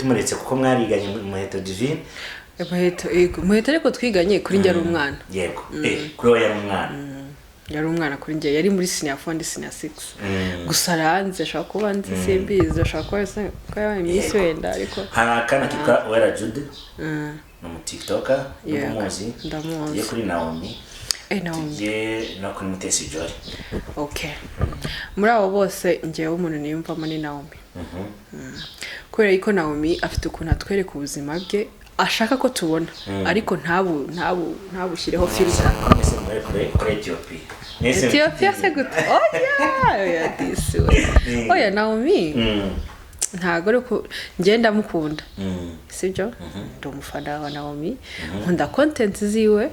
tumaretse kuko mwariganye Muheto divine Muheto ariko twiganye kuri njye ari umwana yego kuri we yari umwana yari umwana kuri njye yari muri senior 4 ndi senior 6 gusa ranze ashaka kuba nzi simbizi ashaka kuba imisi wenda ariko hari akana kitwa Wera Jude no mu TikToker n'umuzi ndamuzi ye kuri Naomie Naomie ye no kuri Mutesi Joy okay muri abo bose ngewe umuntu niyumvamo ni Naomie kubera ko Naomie afite ukuntu atwereka ubuzima bwe ashaka ko tubona ariko ntabushireho filter kuri Ethiopia se gute oya this oya Naomie ntago ariko ngenda mukunda sibyo ndumufana wa Naomie nkunda content ziwe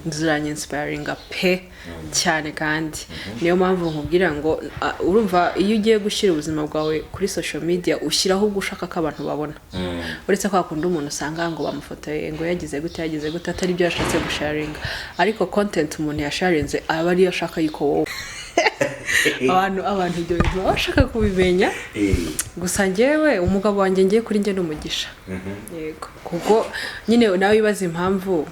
nzuranye inspiring pe cyane kandi niyo mpamvu nkubwira ngo urumva iyo ugiye gushyira ubuzima bwawe kuri social media ushyiraho ugushaka ko abantu babona uretse ko akunda umuntu usanga ngo bamufotoye ngo yagize gute atari byo yashatse gusharinga ariko content umuntu yasharinze aba ari yashaka yuko wowe abantu ibyo bintu bashaka kubimenya gusa ngewe umugabo wanjye ngiye kuri njye n'umugisha yego kuko nyine nawe ibaza impamvu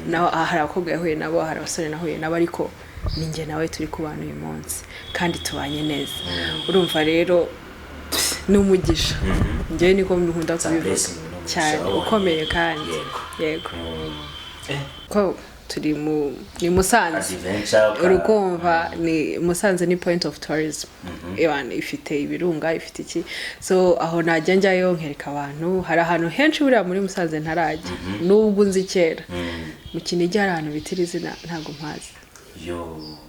nawe hari abakobwa yahuye nabo hari abasore nahuye nabo ariko ninjye nawe turi kubana uyu munsi kandi tubanye neza urumva rero n'umugisha ngewe niko nkunda kubivuga cyane ukomeye kandi yego ko turi ni Musanze urukumva ni Musanze ni point of tourism ifite ibirunga ifite iki so aho najya njyayo nkereka abantu hari ahantu henshi buriya muri Musanze ntarajya nubwo nzi kera mu Kinigi hari ahantu bitira izina ntago mpazi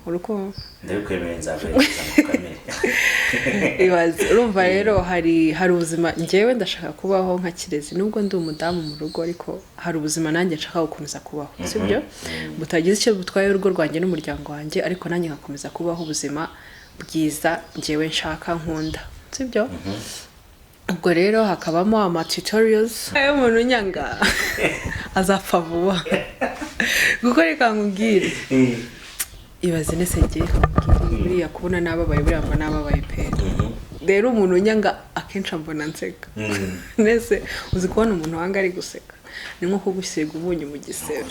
urukumva ndabikwemerera nzavuga mukamere urumva rero hari ubuzima ngewe ndashaka kubaho nka Kirezi nubwo ndi umudamu mu rugo ariko hari ubuzima nanjye nshaka gukomeza kubaho sibyo butagize icyo butwaye urugo rwanjye n'umuryango wanjye ariko nanjye ngakomeza kubaho ubuzima bwiza ngewe nshaka nkunda sibyo ubwo rero hakabamo ama tutorials umuntu nyanga azapfa vuba gukoreka nkubwire ibaze nese ngiye buriya kubona nababaye buriya mba nababaye pe rero umuntu nyanga akenshi mbona nseka nese uzi kubona umuntu wanga ari guseka ni nko kugusiga ubunye mu gisebe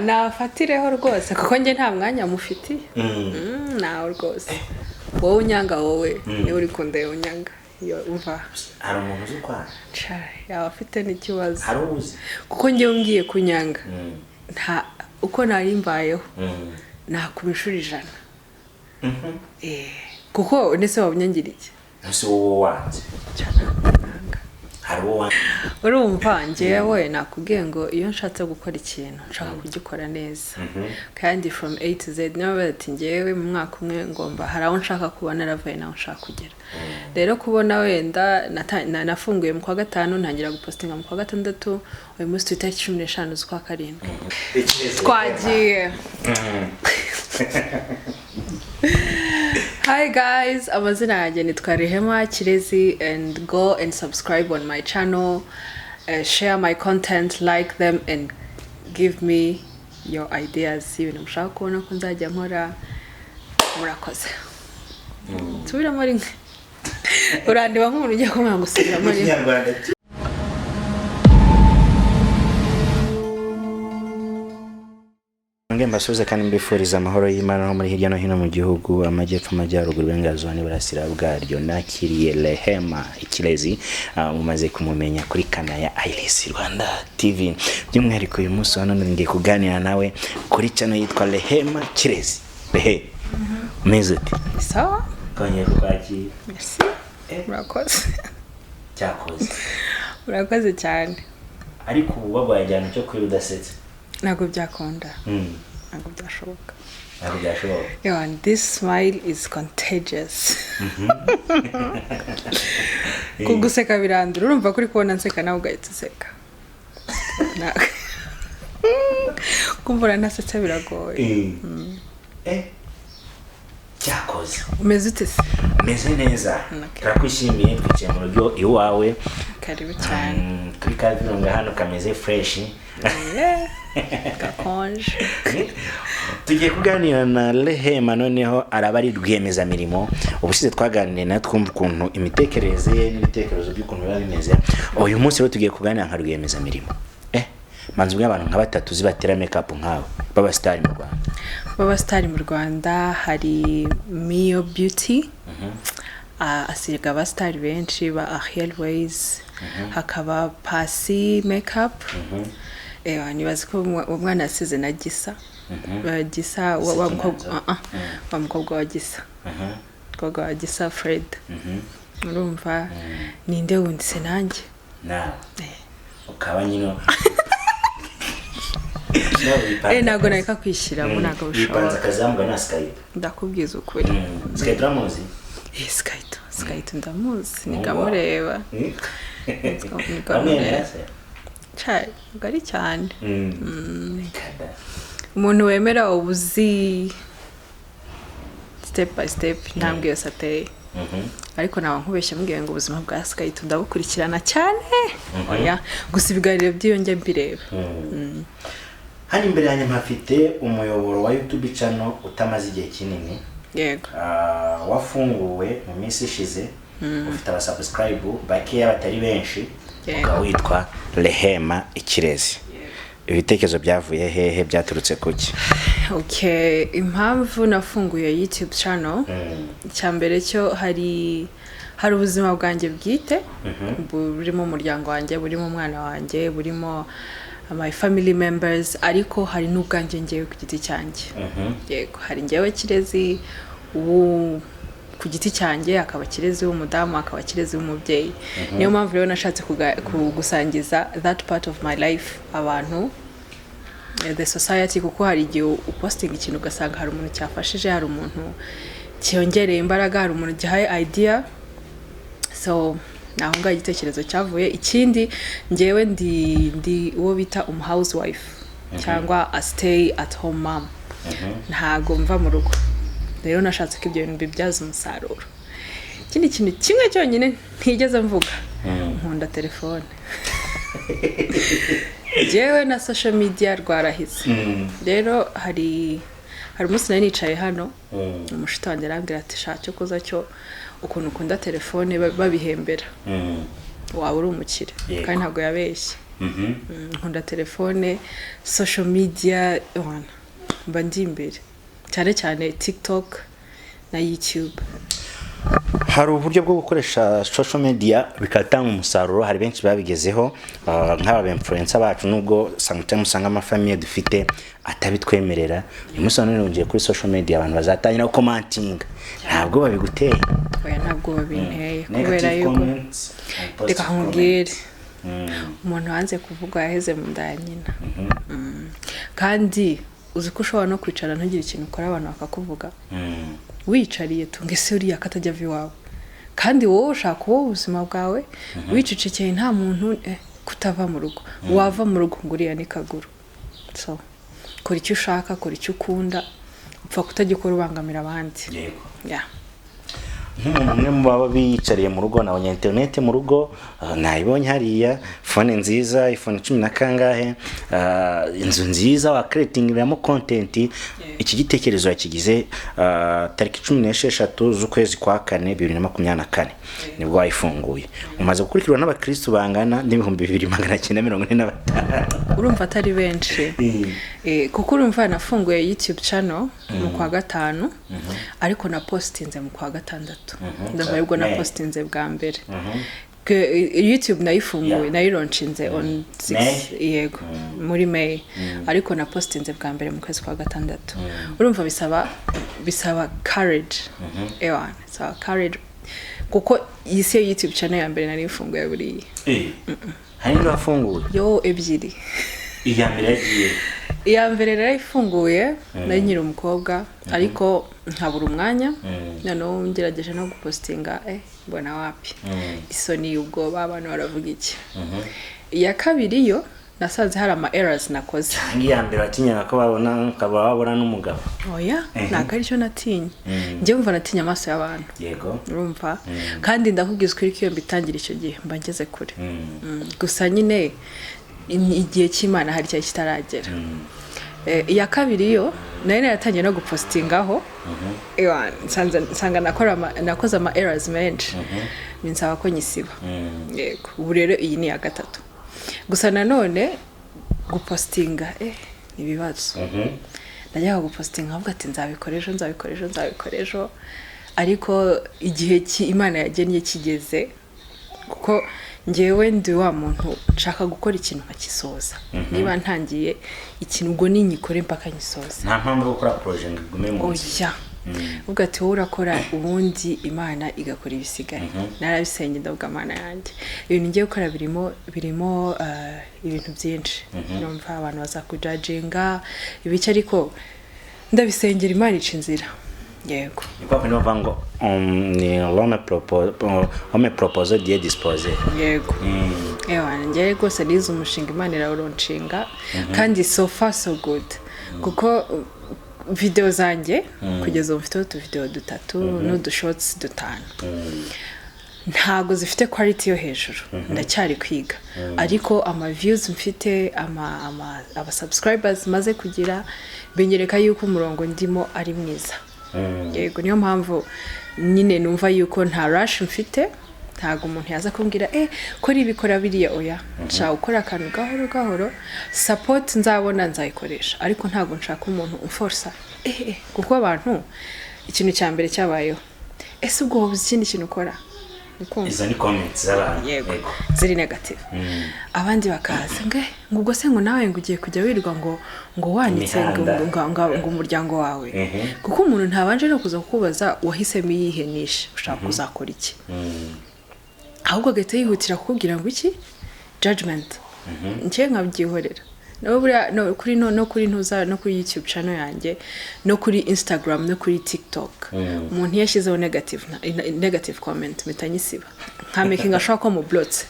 nafatireho rwose kuko njye nta mwanya mufitiye nawe rwose wowe unyanga wowe niwe uri kundeba unyanga umva hari umuntu uzi kwa yaba afite n'ikibazo hari uzi kuko njyewe ngiye kunyanga uko nari mbayeho nakubishura 100 kuko nese wabunyangiriye nese wowe wanze hari wowe urumva njyewe nakubwiye ngo iyo nshatse gukora ikintu nshaka kugikora neza kandi from A to Z nawe ati njyewe mu mwaka umwe ngomba hari aho nshaka kuba naravuye naho nshaka kugera rero kubona wenda nafunguye mu kwa gatanu ntangira gupostinga mu kwa gatandatu uyu munsi twitari 15 z'ukwa karindwi twagiye Hi guys, amazina yanjye nitwa Rehema Kirezi and go and subscribe on my channel, share my content, like them and give me your ideas ibintu mushaka kubona ko nzajya nkora murakoze tubiramo rimwe urandeba nk'umuntu ugiye kumenya gusubiramo rimwe mbasubiza kandi mbifuriza amahoro y'Imana no muri hirya no hino mu gihugu amajyepfo amajyaruguru bengazo n'iburasira bwaryo nakiriye Rehema Kirezi mumaze kumumenya kuri kana ya Rwanda TV by'umwihariko uyu munsi hano ngiye kuganira nawe kuri channel yitwa Rehema Kirezi meze ati sawa kanye kwaki merci murakoze cyakoze murakoze cyane ariko ubabwaye cyane cyo kwirudasetse ntabwo byakunda ntabwo byashoboka and this smile is contagious kuguseka birandura urumva kuri kubona nseka nawe ugahita useka kumvura nasetse biragoye cyakoze umeze ute se meze neza turakwishimiye twicaye mu rugo iwawe karibu cyane kuri kavirunga hano kameze fresh gakonje. Tugiye kuganira na Rehema noneho araba ari rwiyemezamirimo. Ubushize twaganiriye na twumva ukuntu imitekerereze n'ibitekerezo by'ukuntu biba bimeze. Uyu munsi rero tugiye kuganira nka rwiyemezamirimo. Manzi bw'abantu nka batatu zibatera makeup nkawe baba star mu Rwanda. Baba star mu Rwanda hari Mio Beauty. Asiga aba star benshi ba Ariel Ways. Hakaba Pasi Makeup. Nibaza ko umwana asize na Gisa. Gisa wa mukobwa wa Gisa. Mukobwa wa Gisa Fred. Urumva ninde wundi se nanjye? Ukaba nyino ntabwo nahita kwishyira mu ntabwo ushobora bipanze akazambwa na Skype ndakubwiza ukuri Skype uramuzi Skype ndamuzi nikamureba nikamureba gari cyane umuntu wemera ubuzi step by step ntambwe yose ateye ariko nawe nkubeshya mbwiye ngo ubuzima bwa Skype ndabukurikirana cyane oya gusa ibiganiro byiyonge mbireba Hano imbere yanjye mpafite umuyoboro wa YouTube channel utamaze igihe kinini. Yego. Wafunguwe mu minsi ishize. Ufite aba subscribe bakeya batari benshi. Ukawitwa Rehema Kirezi. Ibitekerezo byavuye hehe byaturutse kuki? Okay, impamvu nafunguye YouTube channel cyambere cyo hari ubuzima bwanjye bwite burimo umuryango wanjye burimo umwana wanjye burimo my family members ariko hari n'ubwanjye ngewe ku giti cyanjye yego hari ngewe Kirezi ku giti cyanjye akaba Kirezi w'umudamu akaba Kirezi w'umubyeyi niyo mpamvu rero nashatse gusangiza that part of my life abantu the society kuko hari igihe uposting ikintu ugasanga hari umuntu cyafashije hari umuntu cyongereye imbaraga hari umuntu gihaye idea so naho ngaho igitekerezo cyavuye ikindi ngewe ndi uwo bita housewife cyangwa a stay at home mom ntago mva mu rugo rero nashatse ko ibyo bintu bibyaza umusaruro ikindi kintu kimwe cyonyine ntigeze mvuga nkunda telefone jewe na social media rwarahise rero hari umunsi nari nicaye hano umushito wanjye arambwira ati shaka kuza cyo ukuntu ukunda telefone babihembera waba uri umukire kandi ntabwo yabeshye nkunda telefone social media mba ndi imbere cyane cyane TikTok na YouTube hari uburyo bwo gukoresha social media bikatanga umusaruro hari benshi babigezeho nk'aba influencer bacu nubwo sometimes usanga amafamiye dufite atabitwemerera uyu munsi none ngiye kuri social media abantu bazatangira commenting ntabwo babiguteye oya ntabwo babinteye kubera yuko reka nkubwire umuntu wanze kuvuga yaheze mu nda ya nyina kandi uzi ko ushobora no kwicara ntugire ikintu ukora abantu bakakuvuga wicariye tunge se uriya katajya viwawe kandi wowe ushaka wowe ubuzima bwawe wicicekeye nta muntu kutava mu rugo wava mu rugo nguriya ni kaguru so kora icyo ushaka kora icyo ukunda upfa kutagikora ubangamira abandi yego yeah nk'umuntu umwe mu baba biyicariye mu rugo nabonye internet mu rugo nayibonye hariya phone nziza iPhone 10 na kangahe inzu nziza wa creatingiramo content iki gitekerezo yakigize tariki 16 z'ukwezi kwa 4 2024 nibwo wayifunguye umaze gukurikirwa n'abakristo bangana n'ibihumbi 2945 urumva atari benshi kuko urumva nafunguye YouTube channel mu kwa 5 ariko na postinze mu kwa 6 ndumva yubwo na postinze bwa mbere YouTube nayifunguye nayironchinze on 6 yego muri May ariko na postinze bwa mbere mu kwezi kwa 6 urumva bisaba courage so courage kuko yise YouTube channel ya mbere narifunguye buri hari ndo afunguye yo ebyiri iya mbere narayifunguye nari nyiri umukobwa ariko nkabura umwanya noneho ngerageje no gupostinga mbona wapi isoni ubwoba abantu baravuga iki iya kabiri yo nasanze hari ama errors nakoze iya mbere atinya ko babona n'umugabo oya nakari cyo natinye nje mva natinya amaso y'abantu yego urumva kandi ndakubwiza ko iyo mbitangira icyo gihe mba ngeze kure gusa nyine igihe cy'Imana hari cyari kitaragera. Iya kabiri yo nari naratangiye no gupostingaho nsanga nakoze ama errors menshi binsaba ko nyisiba. Yego ubu rero iyi ni ya gatatu. Gusa nanone gupostinga ibibazo. Najya gupostinga avuga ati nzabikoresho ariko igihe Imana yagennye kigeze kuko ngewe ndi wa muntu nshaka gukora ikintu nkakisoza. Niba ntangiye ikintu ubwo ninyikore mpaka nyisoza. Nta mpamvu yo gukora project ngume mu oya uvuga ati wowe urakora ubundi Imana igakora ibisigaye. Narabisenge ndavuga Imana yanjye ibintu ngiye gukora birimo ibintu byinshi. Numva abantu bazakujudginga ibice ariko ndabisengera Imana ica inzira. Yego niko numva ngo ni l'homme propose Dieu dispose. Yego njye rwose nize umushinga Imana irawuronshinga kandi so far so good kuko video zanjye kugeza ubu mfite video 3 n'udushorts 5 ntago zifite quality yo hejuru. Ndacyari kwiga ariko ama views mfite aba subscribers maze kugira binyereka yuko umurongo ndimo ari mwiza. Yego niyo mpamvu nyine numva yuko nta rush mfite. Ntago umuntu yaza kumbwira ko ibikora biriya oya nshaka gukora akantu gahoro support nzabona nzayikoresha ariko ntago nshaka umuntu umforsa kuko abantu ikintu cya mbere cyabayeho ubwo wabuze ikindi kintu ukora izo ni comments z'abantu yego ziri negative. Abandi bakaza ngubwo se ngo nawe ngugiye kujya wirirwa ngo wanitse ngo umuryango wawe kuko umuntu ntabanje no kuza kukubaza wahisemo yihenisha ushaka kuzakora iki ahubwo gahita yihutira kukubwira ngo iki judgment. Nje nkabyihorera no kuri ntuza no kuri YouTube channel yanjye no kuri Instagram no kuri TikTok umuntu yashyizeho negative comment mitanyisiba nka making ashaka ko mu blots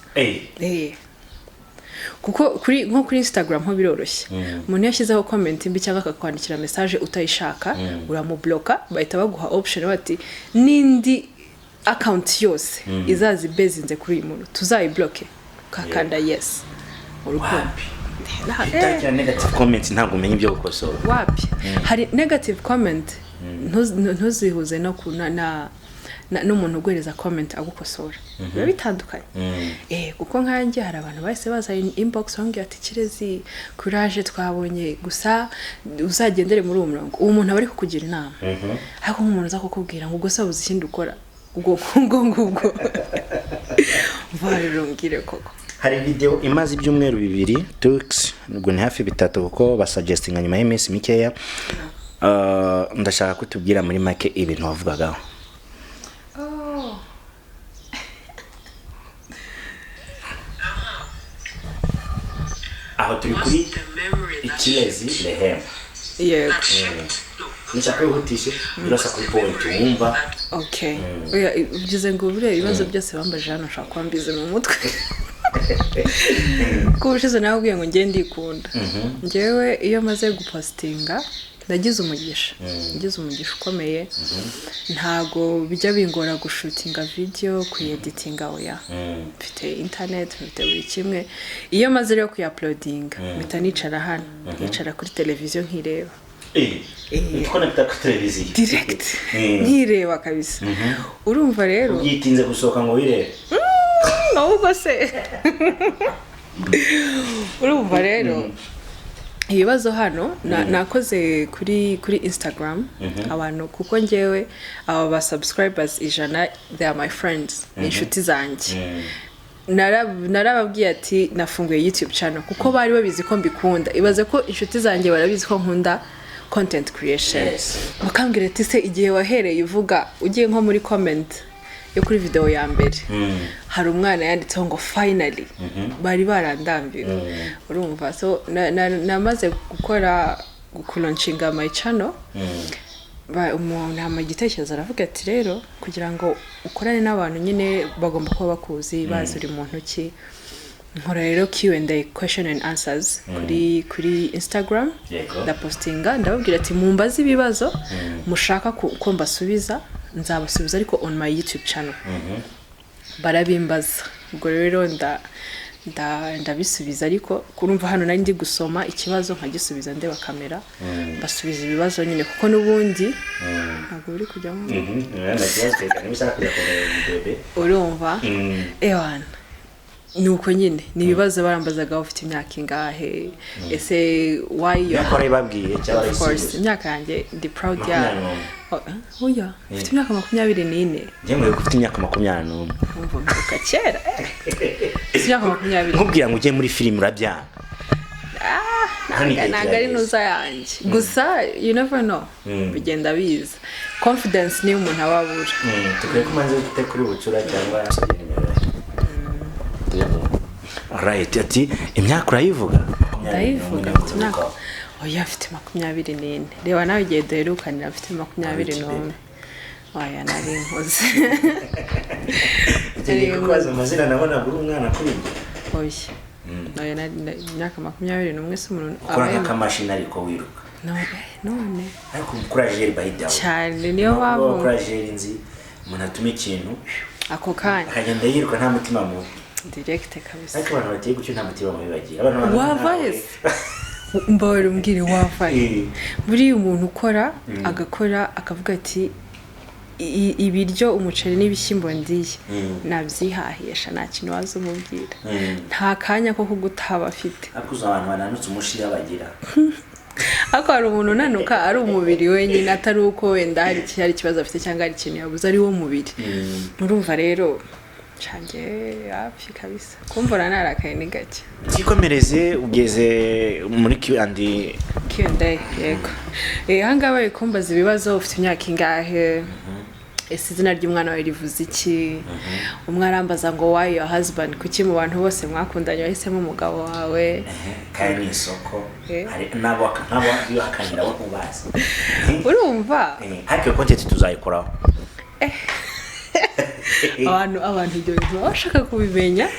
kuko nko kuri Instagram ho biroroshye umuntu yashyizeho comment mbi cyangwa akakwandikira message utayishaka uramubloka bahita baguha option bati nindi account yose izazi bezinze kuri uyu muntu tuzayibloke kakanda yes urukundo. Negative comment ntabwo umenye ibyo gukosora wapi hari negative comment ntuzihuze no n'umuntu ugwereza comment agukosora biba bitandukanye. Kuko nkanjye hari abantu bahise baza inbox bambwira ati Kirezi courage twabonye gusa uzagendere muri uwo murongo uwo muntu abari kukugira inama ariko nk'umuntu uza kukubwira ngo gusa uzi ikindi ukora ubwo varongire koko. Hari video imaze ibyumweru 2 tux ngo ni hafi 3 kuko basuggestinga nyuma y'iminsi mikeya. Ndashaka kutubwira muri make ibintu wavugagaho. Aho turi kuri Kirezi Rehema. Yego nishaka yihutishe birasa kuri point wumva. Okay ugize ngo bure ibibazo byose bambaje hano nshaka kwambize mu mutwe kubushize nawe ubwiye ngo ngiye ndikunda. Ngewe iyo maze gupostinga ndagize umugisha ukomeye. Ntago bijya bingora gushutinga video kueditinga oya mfite internet mfite buri kimwe. Iyo maze rero kuuploadinga mpita nicara hano nicara kuri televiziyo nkireba connecta ku televiziyo direct nkireba kabisa. Urumva rero ugitinze gusohoka ngo wirebe ahubwo se urumva rero ibibazo hano nakoze kuri Instagram abantu kuko ngewe aba ba subscribers 100 they are my friends inshuti zanjye. Narababwiye ati nafunguye YouTube channel kuko bari babizi ko mbikunda. Ibaze ko inshuti zanjye barabizi ko nkunda content creation. Bakambwira ati se igihe wahereye uvuga ugiye nko muri comment yo kuri video ya mbere hari umwana yanditseho ngo finally bari barandambiwe. Urumva so namaze gukulanchinga my channel umuntu amagitekerezo aravuga ati rero kugira ngo ukorane n'abantu nyine bagomba kuba bakuzi bazi uri muntu ki. Nkora rero Q&A question and answers kuri Instagram ndapostinga ndababwira ati mumbaze ibibazo mushaka ko mbasubiza nzabasubiza ariko on my YouTube channel barabimbaza. Ubwo rero ndabisubiza ariko kurumva hano nari ndi gusoma ikibazo nkagisubiza ndeba kamera basubiza ibibazo nyine kuko nubundi ntabwo biri kujyamo urumva ewana nuko nyine ni ibibazo barambazaga ufite imyaka ingahe ese why yakora ibabwiye cyangwa of course imyaka yanjye ndi proud ya oya ufite imyaka 24 njyewe ufite imyaka 21 umva mvuka kera ufite imyaka 20 nkubwira ngo ujye muri film urabyanga ntabwo ari nuza yanjye gusa you never know bigenda biza confidence niyo umuntu ababura tukwiye kumanza gute kuri bucura cyangwa right ati imyaka urayivuga ndayivuga mfite imyaka oya afite 24 reba nawe igihe duherukanira afite 21 oya nari nkoze ngiye kubaza amazina nabona buri umwana kuri oya oya nari imyaka 21 se umuntu abaye nk'amashini ariko wiruka none ariko kurajeri bayida cyane niyo babo kurajeri nzi umuntu atuma ikintu ako kanya akagenda yiruka nta mutima mu direct kabisa ariko abantu bagiye gucyo nta mutima mu bibagiye abantu wavaye mbore umbwire wavaye buri umuntu ukora agakora akavuga ati ibiryo umuceri n'ibishyimbo ndiye nabyihahisha nta kintu wazo umubwira nta kanya ko kugutaba afite akuza abantu bananutse umushira bagira ako hari umuntu unanuka ari umubiri wenyine atari uko wenda hari ikibazo afite cyangwa hari ikintu yabuze ari wo mubiri urumva rero change hafi kabisa kumbura narakaye ni gake kikomereze ugeze muri Q&A yego hanga baye kumbaza ibibazo ufite imyaka ingahe ese izina ry'umwana wawe rivuze iki umwana arambaza ngo why your husband kuki mu bantu bose mwakundanye wahisemo umugabo wawe kandi isoko hari nabo bibakanira bo kubaza urumva ariko content tuzayikoraho abantu ibyo bintu bashaka kubimenya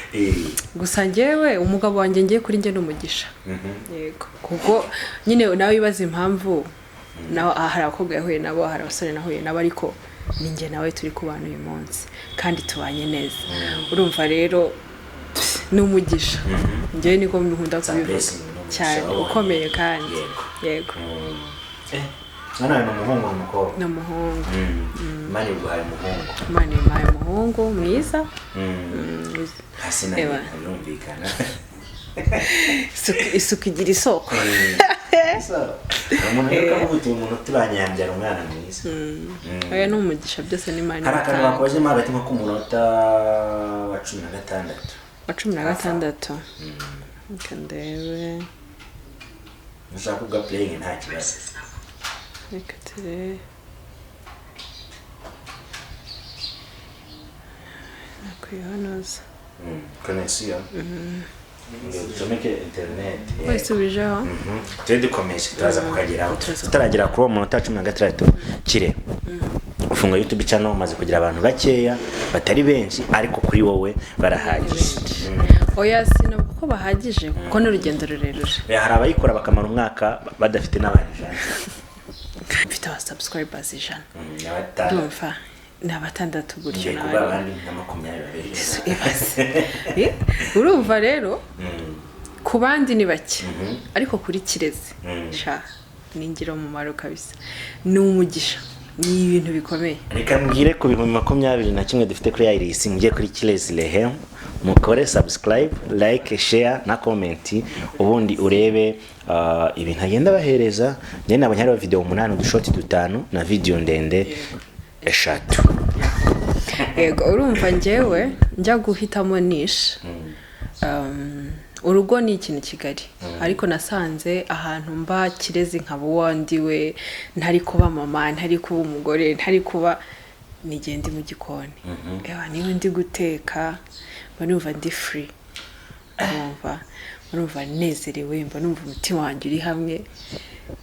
gusa njyewe umugabo wanjye ngiye kuri njye n'umugisha yego kuko nyine nawe wibaza impamvu naho hari abakobwa yahuye nabo hari abasore nahuye nabo ariko ninjye nawe turi kubana uyu munsi kandi tubanye neza urumva rero n'umugisha njyewe niko nkunda kubivuga cyane ukomeye kandi yego mwana ni umuhungu n'umukobwa ni umuhungu mani guhaye umuhungu mani guhaye umuhungu mwiza hasi nayo yumvikana isuku igira isoko umuntu yakavuga umuntu tubanyangira umwana mwiza oya no umugisha byose ni mani hari akantu bakoze mu hagati nko ku munota wa 16 kandebe ushaka kuga playing nta kibazo reka tere nakwihonoza connexion tumeke internet wasubijeho dukomeje turaza kukageraho tutaragera kuri uwo munota 16 kire ufunga YouTube channel umaze kugira abantu bakeya batari benshi ariko kuri wowe barahagije oya sino kuko bahagije kuko n'urugendo rurerure hari abayikora bakamara umwaka badafite n'abantu mfite aba subscribers ijana ndumva n'abatandatu gutyo n'abandi na 20 urumva rero ku bandi ni bake ariko kuri Kirezi sha ningira umumaro kabisa ni umugisha ni ibintu bikomeye reka mbwire ku 2021 dufite kuri Iris mujye kuri Kirezi Rehema mukore subscribe like share na comment ubundi urebe ibintu agenda bahereza njye nabonye hari video 8 udushoti 5 na video ndende 3 yego urumva njyewe njya guhitamo niche urugo ni ikintu kigari ariko nasanze ahantu mba Kirezi nkaba wandiwe ntari kuba mama ntari kuba umugore ntari kuba nigende mu gikoni niwe ndi guteka numva ndi free numva nezerewe mba numva umutima wanjye uri hamwe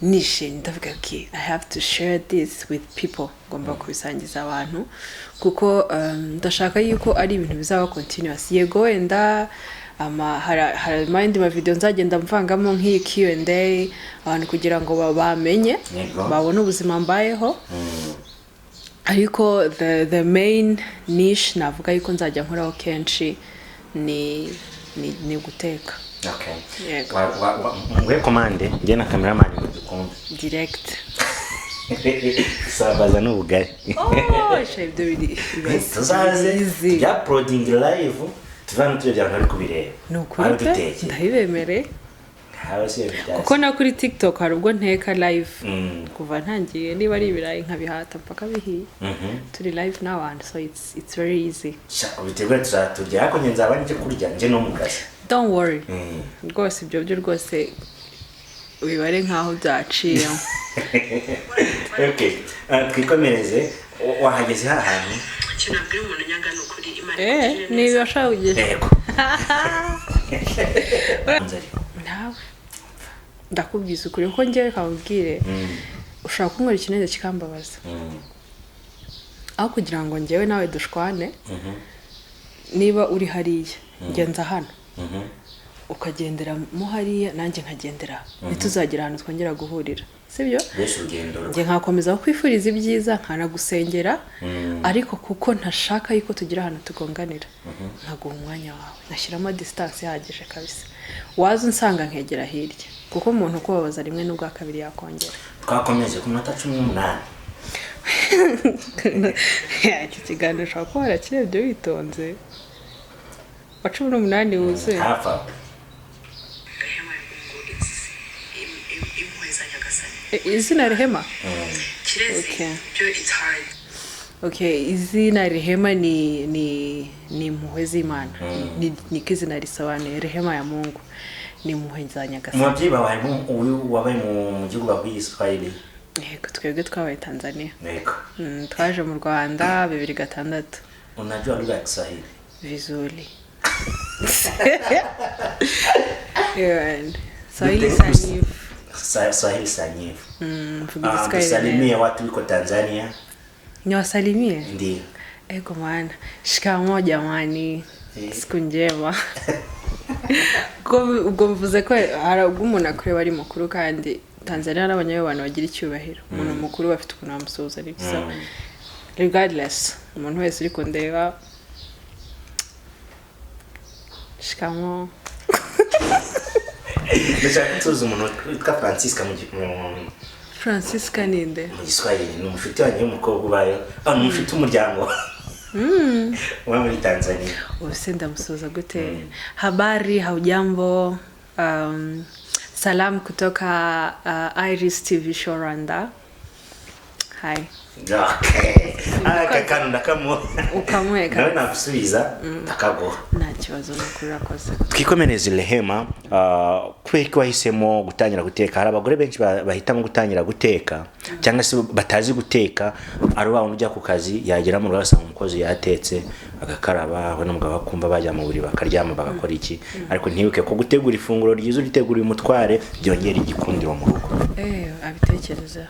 nishimye ndavuga ko I have to share this with people ngomba kubisangiza abantu kuko ndashaka yuko ari ibintu bizaba continuous yego wenda hari mind ma video nzagenda mvangamo nk'iyi Q&A abantu kugira ngo bamenye babone ubuzima mbayeho ariko the main niche navuga yuko nzajya nkoraho kenshi ni ni guteka. Okay. Yego. We commande njye na cameraman dukumva Direct. sabaza n'ubugari. Chef de bidi. Tuzaze ya proding live tuvana tujya ari kubireba. Nukuri pe ndabibemere. Kuko na kuri TikTok hari ubwo nteka live kuva ntangiye niba ari ibirayi nkabihata mpaka bihiye. Turi live now and so it's very easy. Ubitegura tuzatujya ariko nyenza abanje kurya nje no mugazi. Don't worry. Rwose ibyo byo rwose ubibare nkaho byaciye. Okay. Twikomereze wahageze hahantu. Kinabwira umuntu nyaga n'ukuri Imana. Ni bashaka kugera. Yego. Nawe ndakubwiza ukuri ko njyewe kabubwire ushaka kunkora ikintu kikambabaza aho kugira ngo njyewe nawe dushwane niba uri hariya ngenza hano ukagendera mu hariya nanjye nkagendera ntituzagira ahantu twongera guhurira sibyo njye nkakomeza kwifuriza ibyiza nkanagusengera ariko kuko ntashaka yuko tugira ahantu tugonganira nkaguha umwanya wawe nashyiramo distance ihagije kabisa waza unsanga nkegera hirya kuko umuntu kubabaza rimwe n'ubwa kabiri yakongera twakomeje ku minota 18 iki kiganiro ushobora kuba warakirebye witonze wa 18 wuzuye hafa izina Rehema. Kirezi byo it's hard. Okay, izina Rehema ni impuhwe z'Imana. Ni kizina risobanuye Rehema ya Mungu. Ni impuhwe za Nyagasani. Umubyeyi bawe uyu wabaye mu gihugu bakwiswahili. Yego twebwe twabaye Tanzania. Yego. Twaje mu Rwanda 2006. Unajua lugha ya Kiswahili? Vizuri. Swahili sanifu. Swahili sanifu. Salimia watu wiko Tanzania. Niwasalimie? Ndio. Ego maana. Shikamoo jamani. Siku njema. Ubwo mvuze ko hari umuntu akureba ari mukuru kandi Tanzania n'abanyayo abantu bagira icyubahiro. Umuntu mukuru bafite ukuntu bamusuhuza ari byiza. Regardless, umuntu wese uri kundeba shikamoo. Ndashaka kutuza umuntu witwa Francisca ninde? Mu Giswahili ni umushuti wanjye w'umukobwa ubayo. Ni umushuti umuryango. Wa muri Tanzania. Ubuse ndamusuhuza gute? Habari, haujambo? Salam kutoka Iris TV show Rwanda. Hi. Okay. Kakanu ndakamo. Ukamweka. Nawe nakusubiza ndakago. Nta kibazo nakuri akoze. Twikomereze Rehema kweki wahisemo gutangira guteka. Hari abagore benshi bahitamo gutangira guteka cyangwa se batazi guteka ari bawo ujya ku kazi yagera mu rugo asanga umukozi yatetse agakaraba we n'umugabo akumva bajya mu buri bakaryama bagakora iki ariko ntibuke ko gutegura ifunguro ryiza uritegura umutware byongera igikundiro mu rugo. Abitekereza.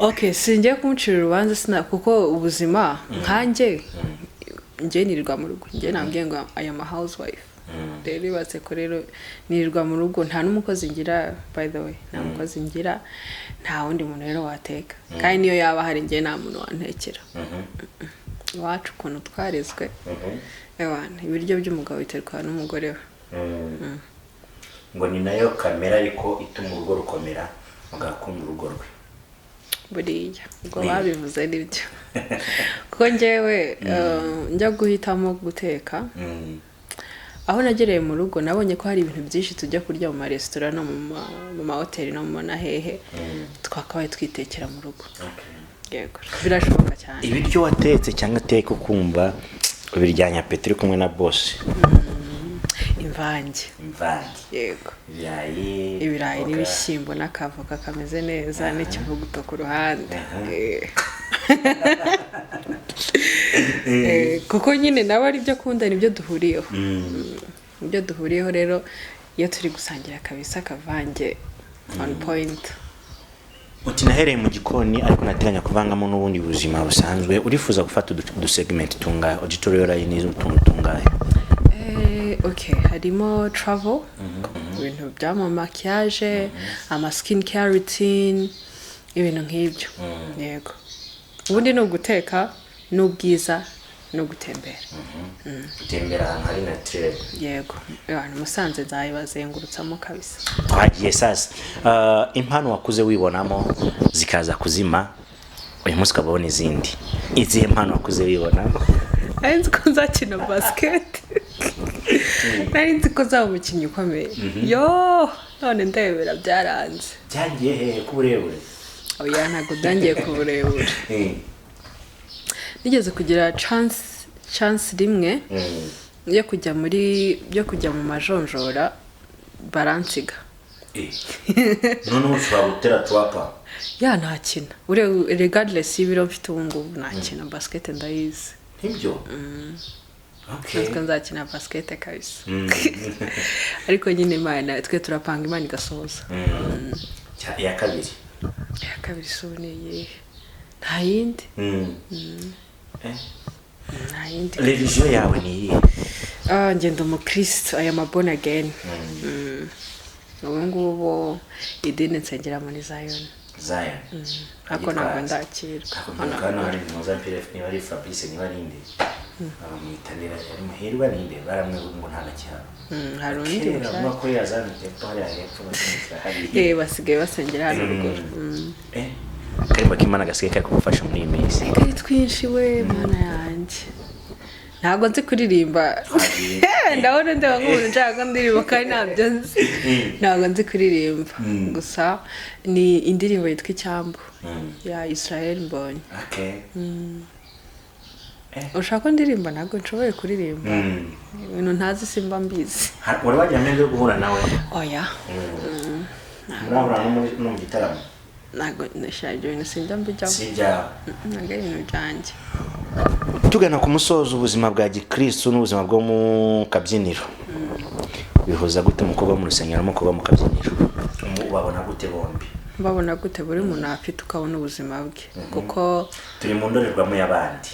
Okay, singiye kumucira urubanza sina kuko ubuzima nkanjye ngiye nirirwa mu rugo ngiye nambwiye ngo I am a housewife. Rero batse ko rero nirirwa mu rugo nta n'umukozi ngira by the way nta mukozi ngira nta wundi muntu rero wateka kandi niyo yaba hari ngiye nta muntu wantekera. Wacu ukuntu twarezwe ebana ibiryo by'umugabo biterwa n'umugore we. Ngo ni nayo kamera ariko ituma urugo rukomera mugakunda urugo rwe. Buriya ngo babivuze nibyo kuko njyewe njya guhitamo guteka aho nagereye mu rugo nabonye ko hari ibintu byinshi tujya kurya mu maresitora no mu mahoteli no mu nahehe twakabaye twitekera mu rugo. Yego birashoboka cyane. Ibiryo watetse cyangwa teka ukumva biryanya Petri kumwe na boss. Imvange. Yego. Ibirayi n'ibishyimbo n'akavoka kameze neza n'ikivuguto ku ruhande. Kuko nyine nawe ari byo kunda nibyo duhuriyeho. Ibyo duhuriyeho rero iyo turi gusangira kabisa kavange on point. Utinahereye mu gikoni ariko nateganya kuvangamo n'ubundi buzima busanzwe urifuza gufata udusegment tunga auditorial line tungaye. Okay, harimo travel, ibintu by'ama maquillage, ama skin care routine, ibintu nk'ibyo. Yego. Ubundi no guteka n'ubwiza no gutembera gutembera ahantu hari nature. yego abantu Musanze nzayibazengurutsamo kabisa. Twagiye sasa impano wakuze wibonamo zikaza kuzima uyu munsi ukabona izindi. Izihe mpano wakuze wibonamo? Nari nzi ko nzakina basket. Nari nzi ko nzaba umukinnyi ukomeye. Yo none ndebera byaranze. Byagiye hehe ku burebure? Oya ntabwo byangiye ku burebure. Nigeze kugira chance rimwe yo kujya mu majonjora baransiga. None ushobora gutera twapa? Ya ntakina. Regardless y'ibiro mfite ubu ngubu ntakina basket ndayizi. Nibyo? Okay. Nzakina basket kabisa. Ariko nyine Imana twe turapanga Imana igasohoza. Ya kabiri. Ya kabiri soboneye. Nta yindi. Nta yindi. Religion yawe ni iyihe? Ngenda umukristo aya born again. Ubu ngubu idini nsengera muri Zion. Ako ntabwo ndakira. Hano hari Mozambique niba ari Fabrice niba ari inde. Abamwitanira ari muherwa ninde baramwe ngo nta nacyaba. Hari undi mushaka ko yazana tempo hari hepfo hari. Basigaye basengera hano ruguru. Karimba k'Imana gasigaye kari kugufasha muri iyi minsi. Kari twinshi we Mana yanjye. Ntabwo nzi kuririmba. Ndabona ndeba nk'umuntu nshaka ndirimba kandi ntabyo nzi. Ntabwo nzi kuririmba. Gusa ni indirimbo yitwa Icyambu ya Israel Mbonyi. Okay. Ushaka ko ndirimba ntabwo nshoboye kuririmba. Ibintu ntazi simba mbizi. Wari wagira amahirwe yo guhura nawe? Oya. Murabura no mu gitaramo? Ntabwo nashaje ibintu sinjya mbijyaho. Sibyawe? Ntabwo ari ibintu byanjye. Tugana ku musozo ubuzima bwa gikristo n'ubuzima bwo mu kabyiniro. Bihuza gute umukobwa mu rusengero n'umukobwa mu kabyiniro? Ubabona gute bombi? Babona gute buri muntu afite ukabona ubuzima bwe. Kuko turi mu ndorerwamo y'abandi.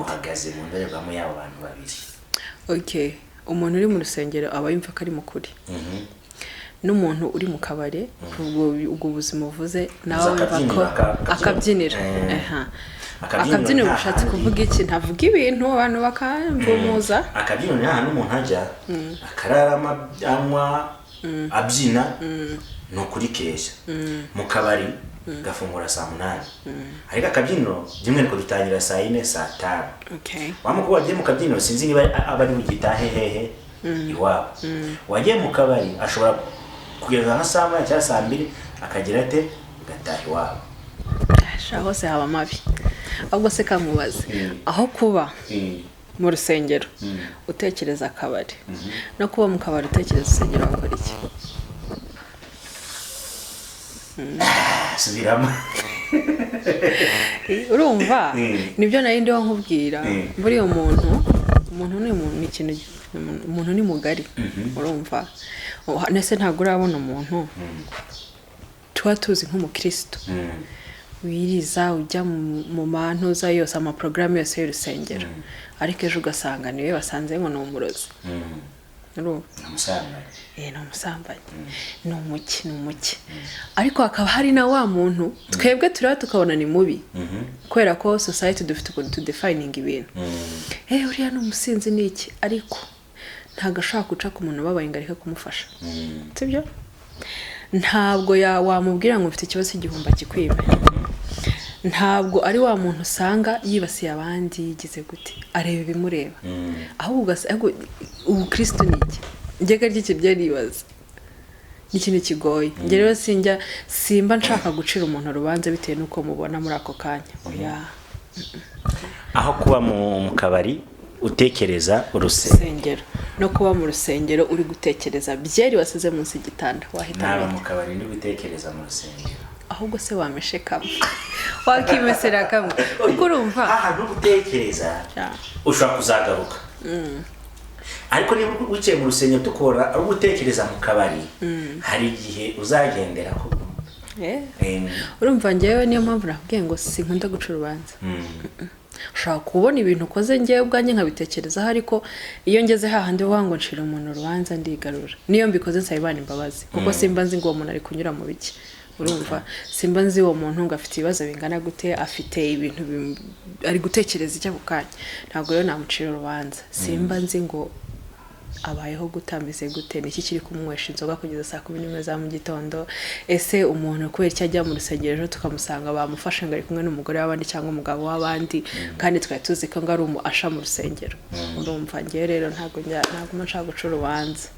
Uhagaze mu ndorerwamo y'abo bantu babiri. Okay. Umuntu uri mu rusengero aba yumva ko ari mukuri. N'umuntu uri mu kabare ubwo buzima uvuze nawe wumva ko akabyinira. Akabyiniro bishatse kuvuga iki? Ntavuga ibintu abantu bakamvumuza. Akabyiniro ni ahantu umuntu ajya akararama anywa abyina no kuri kesha mu kabari gafungura saa 8. Ariko akabyiniro rimwe niko dutangira saa 4 saa 5. Okay. Wamuko wagiye mu kabyiniro sinzi niba abari bugitahe hehe iwabo. Wagiye mu kabari ashobora kugeza nka saa 1 cyangwa saa 2 akagira ate gataha iwabo. Shaho se haba mabi. Ahubwo se kamubaze aho kuba mu rusengero utekereza akabari no kuba mu kabari utekereza urusengero wakora iki? Subirama. Urumva nibyo nari ndiho nkubwira muri umuntu ni ikintu umuntu ni mugari. Urumva nese ntabwo urabona umuntu tuba tuzi nk'umukristo wiriza ujya mu mantuza yose amaprogramu yose y'urusengero ariko ejo ugasanga niwe basanze ngo ni umurozi. N'umusambanyi ni umuki ariko hakaba hari na wa muntu twebwe turaba tukabona ni mubi kubera ko society dufite ukuntu tudefining ibintu. Uriya ni umusinzi ni iki ariko ntago ashaka guca ku muntu babaye ngo areke kumufasha. Sibyo? Ntabwo wamubwira ngo ufite ikibazo cy'igihumba kikwiba. Ntabwo ari wa muntu usanga yibasiye abandi yigize gute areba ibimureba. Ahubwo ubu Kristo ni iki? Njyega ry'iki byaribaza. Ni ikintu kigoye. Njye rero simba nshaka gucira umuntu rubanza bitewe nuko mubona muri ako kanya. Oya. Aho kuba mu kabari utekereza urusengero no kuba mu rusengero uri gutekereza byeri wasize munsi y'igitanda wahita naba mu kabari ndi gutekereza mu rusengero ahubwo se wameshe kamwe wakimesera kamwe kuko urumva no gutekereza ushaka kuzagaruka ariko niba wicaye mu rusengero tukora ari gutekereza mu kabari hari igihe uzagendera ko urumva njyewe niyo mpamvu nakubwiye ngo sinkunda guca urubanza. Ushaka kubona ibintu ukoze njyewe ubwanjye nkabitekerezaho ariko iyo ngeze hahandi wango nshira umuntu urubanza ndigarura niyo mbikoze nsaba Imana imbabazi kuko simba nzi ngo uwo muntu ari kunyura mu biki urumva simba nzi uwo muntu ngo afite ibibazo bingana gute afite ibintu ari gutekereza icyo bukanye ntabwo rero namucira urubanza simba nzi ngo abayeho gutambize gute niki kiri kumwesha inzoga kugeza saa 11 za mu gitondo ese umuntu kubera icyo ajya mu rusengero tukamusanga bamufashe ngo ari kumwe n'umugore w'abandi cyangwa umugabo w'abandi kandi twari tuzi ko ngo ari asha mu rusengero urumva ngiye rero ntabwo nshaka guca urubanza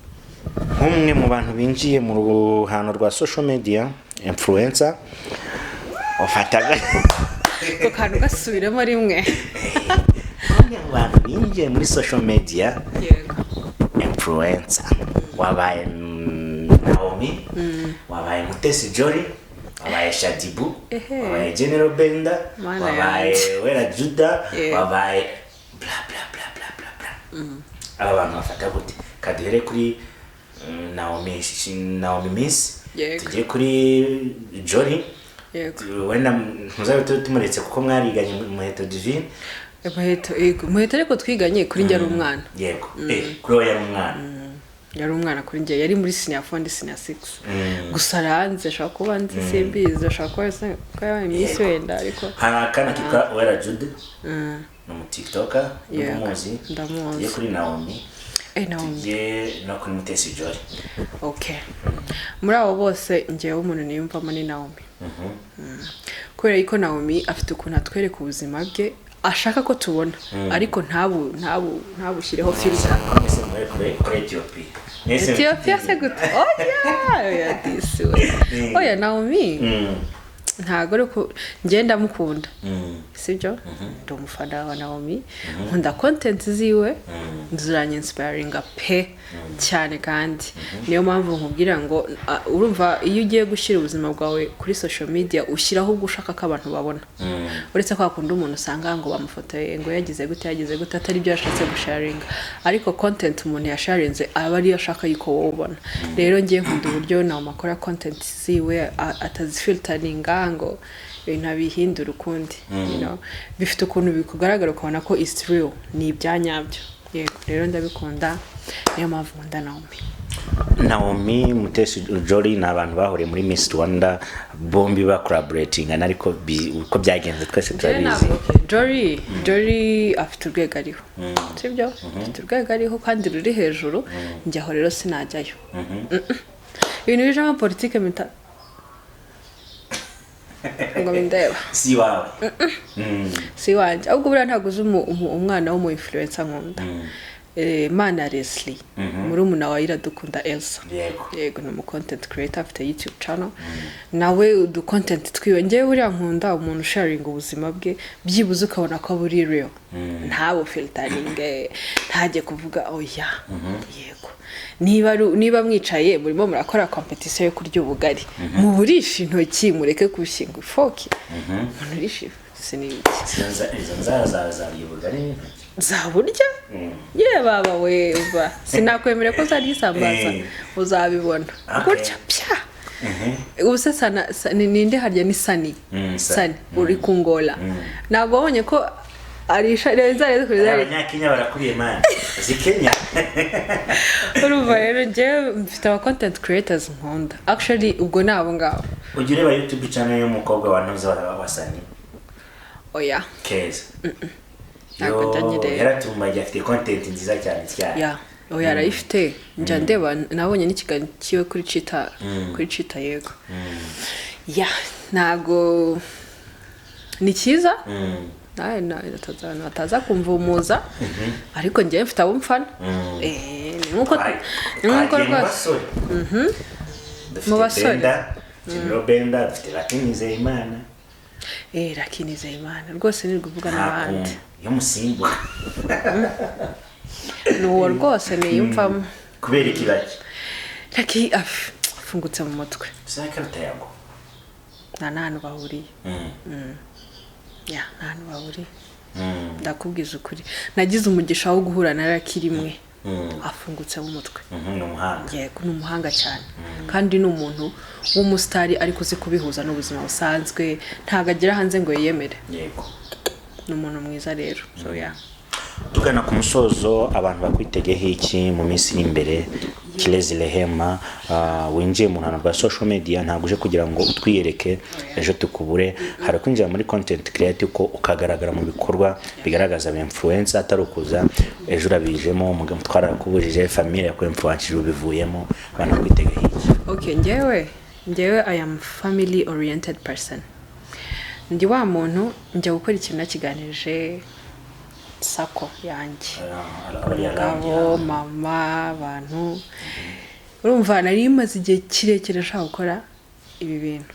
umwe mu bantu binjiye mu ruhando rwa social media influencer ofataga ko kantu gasubiremo rimwe umwe mu bantu binjiye muri social media yego influencer wabaye Naomie wabaye Mutesi Jolly wabaye Shadibu wabaye General Benda wabaye Wera Juda wabaye bla bla bla bla bla bla aba bantu bafata gute kaduhere kuri Naomie Miss tujye kuri Jolly wenda muzabe tumuretse kuko mwariganye Muheto Divine Muheto ariko twiganye kuri njye ari umwana yego kuri we yari umwana kuri njye yari muri senior 4 senior 6 gusa aranze ashaka kuba nzi simbizi ashaka ko yabaye Miss wenda ariko hari akana kitwa Wera Jude no mu TikToker n'umuzi ndamuzi kuri Naomie Naomie no kuri Mutesi Jolly okay muri abo bose ngiye umuntu niyumvamo ni Naomie kubera yuko Naomie afite ukuntu atwereka ubuzima bwe ashaka ko tubona ariko ntabushyireho filter Ethiopia se gute oya disi oya Naomie ntago ariko ngenda mukunda sibyo ndumufana wa Naomie nkunda content ziwe nzuranye inspiring pe cyane kandi niyo mpamvu nkubwira ngo urumva iyo ugiye gushyira ubuzima bwawe kuri social media ushyiraho gushaka ko abantu babona uretse ko akunda umuntu usanga ngo bamufotoye ngo yagize gute atari byo yashatse gusharinga ariko content umuntu yasharinze aba ari yashaka yuko wowe ubona rero ngiye nkunda uburyo Naomie akora content ziwe atazifilteringa ngo ntabihindura ukundi bifite ukuntu bikugaragara ukabona ko is real ni ibyanyabyo yego rero ndabikunda niyo mpamvu nkunda Naomie Mutesi Jolly ni abantu bahuriye muri Miss Rwanda bombi ba collaborating ariko uko byagenze twese turabizi Jolly afite urwego ariho sibyo afite urwego ariho kandi ruri hejuru njyaho rero sinajyayo ibintu bijamo politike mita ngo bindeba si wawe si wanje ahubwo buriya ntabwo uzi umwana w'umu influencer nkunda Mana Leslie muri umuna wa Iradukunda Elsa yego ni content creator afite YouTube channel nawe du content twiwe ngewe uriya nkunda umuntu sharing ubuzima bwe byibuze ukabona ko buri real ntabo filtering ntaje kuvuga oya yego niba mwicaye murimo murakora competition yo kurya ubugari mu burisha intoki mureke kushinga ifoki umuntu urisha siniki izo ubugari zaburya ye baba weva sinakwemere ko zari isambaza uzabibona gutya pya ubuse sana ninde harya ni sani uri kungola nagobonye ko arisha reza kuri abanyakenya barakuriye man zikenya urumva rero je mfite aba content creators nkunda actually ubwo nabo ngabo ugire ba YouTube channel y'umukobwa wa Ntuza wa Sani oya Keza yaratumbaye afite content nziza cyane oya arayifite njya ndeba nabonye n'ikiganiro kiwe kuri Chita yego ntago ni cyiza nataza kumva umuza ariko njyewe mfite abo mfana ni nkuko rwose mu basore Benda dufite Rakinizeyimana Rakinizeyimana rwose ni kuvuga n'abandi yo musimbo nuwo rwose niyumvamo kubera ikibaki Raki afungutse mu mutwe saka rutayago nta bahuriye nta hantu bahuriye ndakubwiza ukuri nagize umugisha wo guhura na Raki rimwe afungutse mu mutwe yego ni umuhanga cyane kandi ni umuntu w'umusitari ariko uzi kubihuza n'ubuzima busanzwe ntago agera hanze ngo yiyemere yego ni umuntu mwiza rero tugana ku musozo abantu bakwitegeho iki mu minsi iri imbere Kirezi Rehema winjiye mu ruhando rwa social media ntabwo uje kugira ngo utwiyereke ejo tukubure hari kwinjira muri content creative ko ukagaragara mu bikorwa bigaragaza influencer atari ukuza ejo urabijemo umugabo twarakubujije famille yako influencer ubivuyemo bana kwitega hiki. Okay, njyewe I am family oriented person. Ndi wa muntu njya gukora ikintu nakiganirije sako yanjye abagabo mama abantu urumva nari maze igihe kirekire nshaka gukora ibi bintu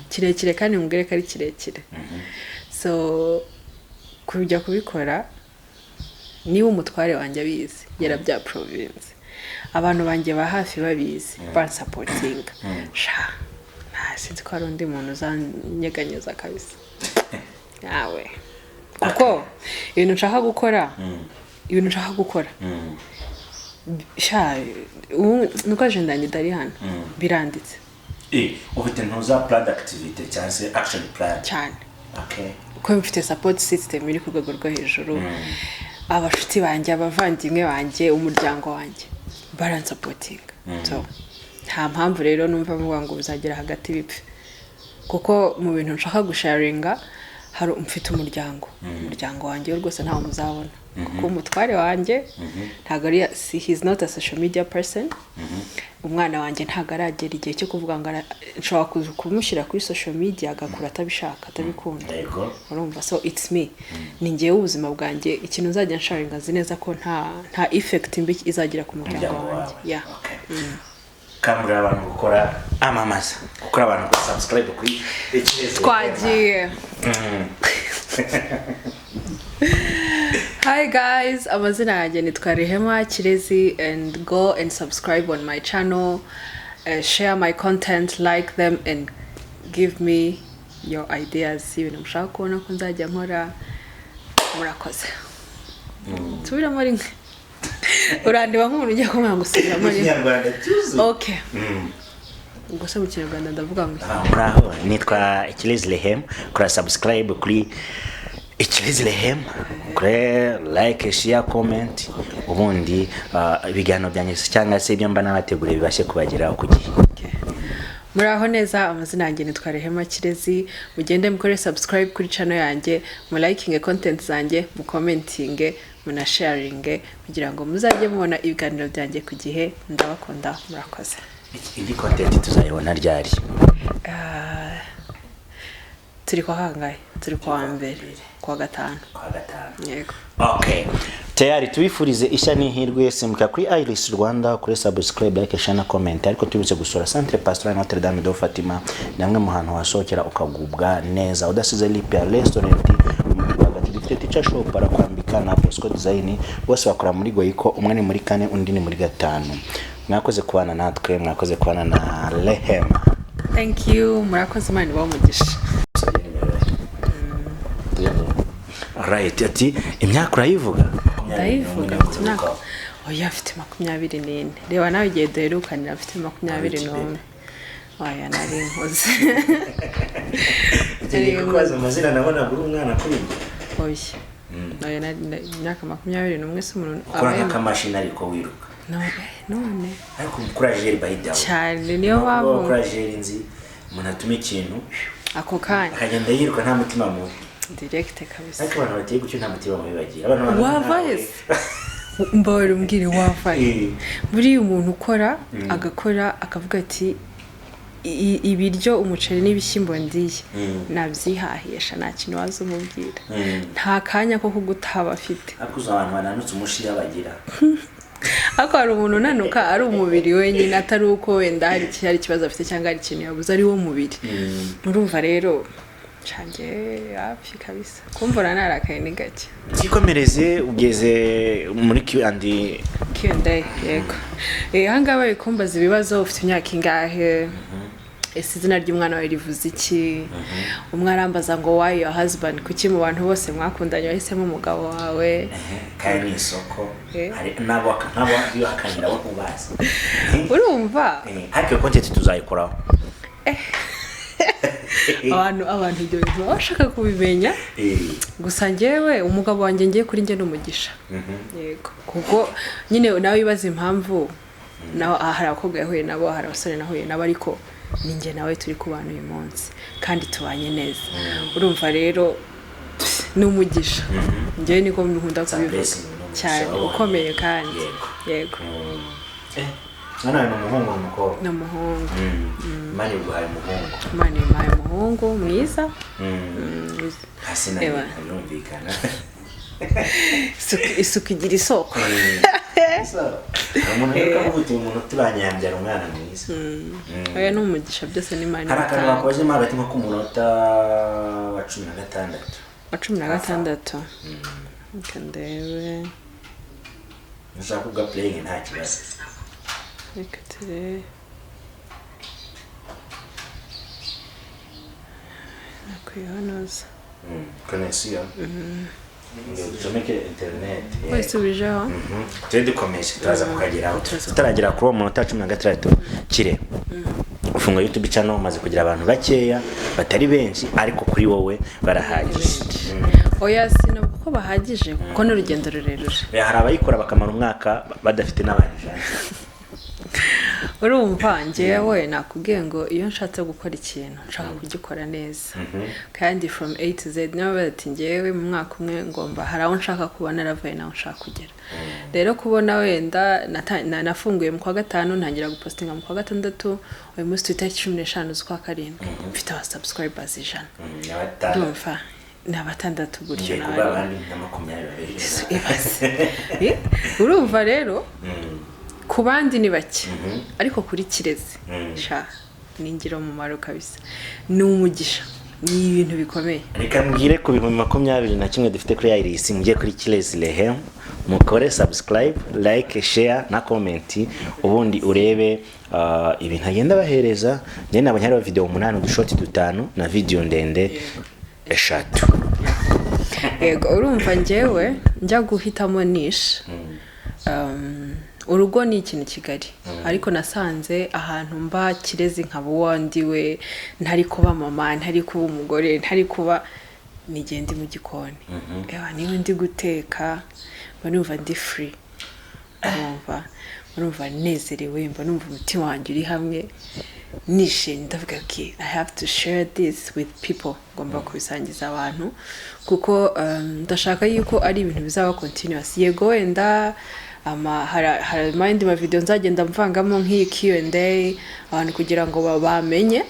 kirekire kandi mubwire ko ari kirekire so kujya kubikora niba umutware wanjye abizi yarabya province abantu banjye ba hafi babizi bansupporting sha sinzi ko hari undi muntu uzanyeganyeza kabisa yawe kuko ibintu nshaka gukora sha nuko agenda ndari hano biranditse ufite ntuza plan activity cyangwa se action plan cyane okay ko mfite support system iri ku rwego rwo hejuru abashuti banjye abavandimwe banjye umuryango wanjye baransupport so nta mpamvu rero numva mvuga ngo bizagera hagati bipfe kuko mu bintu nshaka gusharinga hari umfite umuryango wanjye rwose ntawo muzabona kuko umutware wanjye ntago ari he's not a social media person umwana wanjye ntago aragera igihe cyo kuvuga ngo nshobora kumushyira kuri social media agakura atabishaka atabikunda urumva so it's me ni ngewe ubuzima bwanjye ikintu nzajya nsharinga nzi neza ko nta effect mbi izagira ku muryango wanjye yeah kamera abantu gukora amamaza gukora abantu subscribe kuri Kirezi twagiye. Hi guys, amazina yanjye nitwa Rehema Kirezi and go and subscribe on my channel, share my content, like them and give me your ideas ibintu mushaka kubona ko nzajya nkora murakoze. Tubiramo rimwe urandiba nk'umuntu ujya kumenya ngo subiramo rimwe. Okay. Gusa mu Kinyarwanda ndavuga ngo muraho nitwa Kirezi Rehema kora subscribe kuri Kirezi Rehema kure like share comment ubundi ibiganiro byanjye cyangwa se ibyo mba nabateguriye bibashe kubageraho ku gihe. Muraho neza amazina yanjye nitwa Rehema Kirezi mugende mukore subscribe kuri channel yanjye mu liking content zanjye mu commenting mu sharing kugira ngo muzajye mubona ibiganiro byanjye ku gihe ndabakunda murakoze. Iyi content tuzayibona ryari? Turi kwa kangahe? Turi kwa mbere kwa gatanu. Yego. Okay. Tayari tubifurize ishya n'ihirwe semuka kuri Iris Rwanda kuri subscribe like share na comment ariko tubitse gusura Centre Pastoral Notre Dame de Fatima namwe mu hantu wasokera ukagubwa neza udasize lipe ya restaurant bagati dufite teacher shop para kwambika na Bosco Design bose bakora muri Goyiko umwe ni muri kane undi ni muri gatanu. Mwakoze kubana natwe mwakoze kubana na Rehema. Thank you murakoze mani bamugisha. Right ati imyaka urayivuga? Ndayivuga tunaka oya afite 24 reba nawe igihe duherukanira afite 21 oya nari nkoze Turi kubaza amazina nabona buri umwana kuri oya nari imyaka 21 se umuntu akora nk'amashini ariko wiruka none ariko courage bayida cyane niyo babo courage nzi umuntu atuma ikintu ako kanya akagenda yiruka nta mutima mubi direct kabisa ariko abantu bagiye gucyo nta mutima mubi bagira abantu wavaye mbore mbwire wavaye buri umuntu ukora agakora akavuga ati ibiryo umuceri n'ibishyimbo ndiye nabyihahisha nta kintu wazumubwira nta kanya ko kugutaba afite akuza abantu bananutse umushira bagira ako hari umuntu nanuka ari umubiri wenyine atari uko wenda hari ikibazo afite cyangwa ari ikintu yabuze ari wo mubiri urumva rero change afi kabisa kumvura narakaye ni gake kikomereze ugeze muri Q&A yego hanga bari kumbaza ibibazo ufite imyaka ingahe izina ry'umwana wawe rivuze iki umwana arambaza ngo why your husband kuki mu bantu bose mwakundanye wahisemo umugabo wawe kandi isoko hari nabo iyo akanira wo kubaza urumva ariko content tuzayikoraho abantu ibyo bintu bashaka kubimenya gusa njyewe umugabo wanjye ngiye kuri njye n'umugisha yego kuko nyine nawe wibaza impamvu naho hari abakobwa yahuye nabo hari abasore nahuye nabo ariko ninjye nawe turi kubana uyu munsi kandi tubanye neza urumva rero n'umugisha njyewe niko nkunda kubivuga cyane ukomeye kandi yego mwana ni umuhungu n'umukobwa ni umuhungu mani guhaye umuhungu mani guhaye umuhungu mwiza hasi nayo yumvikana isuku igira isoko umuntu yavuga umuntu turanyangira umwana mwiza oya n'umugisha byose ni mani hari akantu bakoze hagati nko ku munota wa 16 wa 16 ndebe nshaka kuga playing nta kibazo reka turebe nakwihonoza connexion Jomeke internet. Wese ubijeho. Turi dukomeje turaza kukageraho. Tutaragera kuri uwo munota 16 kire. Ufunga YouTube channel maze kugira abantu bakeya batari benshi ariko kuri wowe barahagije. Oya sinavuga ko bahagije kuko n'urugendo rurerure. Hari abayikora bakamara umwaka badafite n'abantu. Urumva njyewe nakubwiye ngo iyo nshatse gukora ikintu nshaka kugikora neza kandi from A to Z niba bati njyewe mu mwaka umwe ngomba hari aho nshaka kubona naravuye naho nshaka kugera rero kubona wenda nafunguye mu kwa gatanu ntangira gupostinga mu kwa gatandatu uyu munsi twita 15 z'ukwa karindwi mfite aba subscribers 100 urumva n'abatandatu gutyo nawe urumva rero kubandi ni bake ariko kuri Kirezi sha ningira mu maro kabisa ni umugisha ni ibintu bikomeye reka mbwire ku 2021 dufite kuri Iris mujye kuri Kirezi Rehema mukore subscribe like share na comment ubundi urebe ibintu agenda bahereza njye nabonye hari video 8 udushoti 5 na video ndende 3 yego urumva njyewe njya guhitamo niche urugo ni ikintu Kigali ariko nasanze ahantu mba Kirezi nkabo wandiwe ntari kuba mama ntari kuba umugore ntari kuba nigende mu gikoni niwe ndi guteka numva ndi free numva nezerewe mba numva umutima wanjye uri hamwe nishimye ndavuga okay I have to share this with people ngomba kubisangiza abantu kuko ndashaka yuko ari ibintu bizaba continuous yego wenda hari mind ma video nzagenda mvangamo nk'iyi Q&A abantu kugira ngo bamenye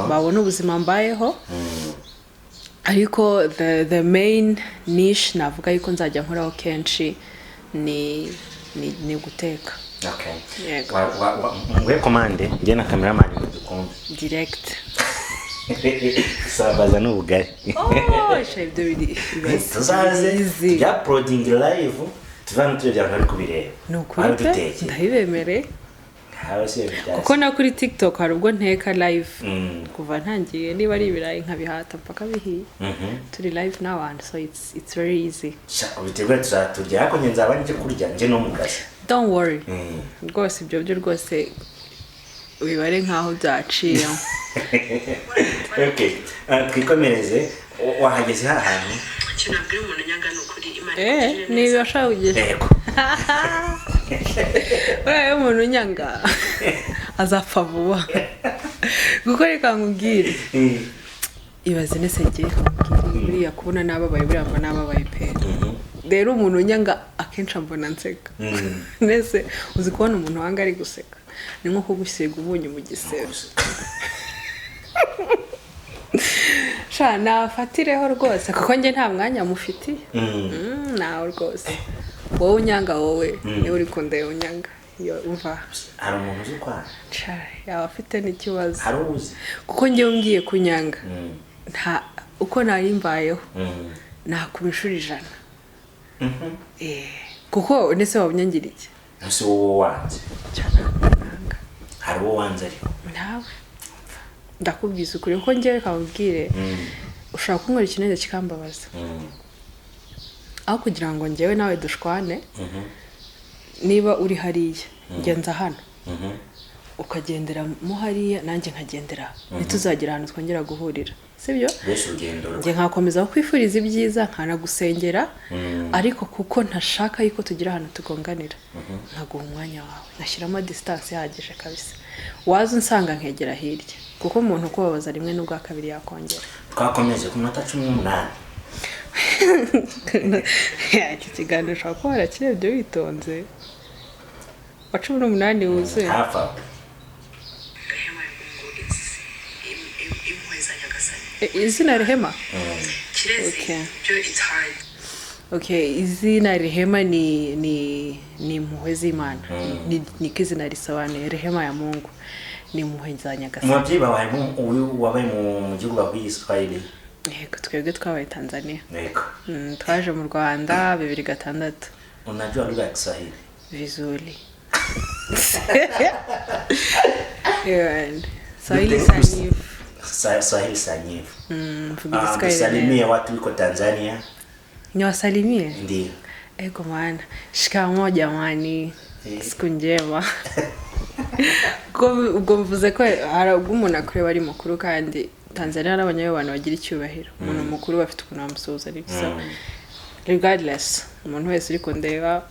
babone ubuzima mbayeho ariko the main niche navuga yuko nzajya nkoraho kenshi ni guteka yego we commande nge na cameraman dukombe direct sabaza n'ubugari chef de bidi tuzaze ya uploading live tuvana tujya ari kubireba nukuri ndabibemere kuko na kuri TikTok hari ubwo nteka live kuva ntangiye niba ari ibirayi nkabihata mpaka bihiye turi live now and so it's very easy ubitegura tuzaturya ariko nge nzaba nje kurya nje no mugazi don't worry rwose ibyo byo rwose ubibare nkaho byaciye okay twikomereze wahageze ahantu kinabwira umuntu nyagano kuri imana niba ashaka kugera yego wewe umuntu nyanga azapfa vuba gukoreka nkubwire ibaze nese ngiye nkubwire buriya kubona nababaye buriya ngo nababaye pe rero umuntu nyanga akenshi mbona nseka nese uzi kubona umuntu wanga ari guseka ni nko kugusiga ubunye mu gisebe shana fatireho rwose kuko nge nta mwanya mufitiye nawe rwose wowe unyanga wowe niwe uri kundeba unyanga iyo umva hari umuntu uzi kwa yaba afite n'ikibazo hari uzi kuko nge ngiye kunyanga nta uko nari mbayeho nakubishura 100 kuko nese wabunyangira iki ese wowe wanze hari wowe wanze ariko nawe ndakubwiza ukuri ko ngiye kabwire ushaka kunkora ikintu kikambabaza aho kugira ngo ngewe nawe dushwane niba uri hariya ngenza hano ukagendera mo hariya nanjye nkagendera ntituzagira ahantu twongera guhurira sibyo njye nkakomeza kwifuriza ibyiza nkanagusengera ariko kuko ntashaka yuko tugira ahantu tugonganira nkaguha umwanya wawe nashyiramo distance yahagije kabisa waza unsanga nkegera hirya kuko umuntu kubabaza rimwe n'ubwa kabiri yakongera twakomeje ku minota 18 iki kiganiro ushobora kuba warakirebye witonze wa 18 wuzuye hafa izina Rehema Kirezi it's hard. Okay, izina Rehema ni impuhwe z'Imana. Ni kizina risobanuye Rehema ya Mungu. Ni impuhwe za Nyagasani. Umubyeyi wabaye wabaye mu gihugu bw'Israeli. Yego, twebwe twabaye Tanzania. Yego. Twaje mu Rwanda 2006. Unajua lugha ya Kiswahili? Vizuri. Swahili sanifu. Swahili sanifu. Mfugizi salimia watu wiko Tanzania. Niwasalimie? Ndiyo. Ego maana. Shikamoo jamani. Siku njema. Ubwo mvuze ko harabwo umuntu akureba ari mukuru kandi Tanzania n'abanyayo abantu bagira icyubahiro. Umuntu mukuru bafite ukuntu bamusuhuza ari byiza. Regardless, umuntu wese uri kundeba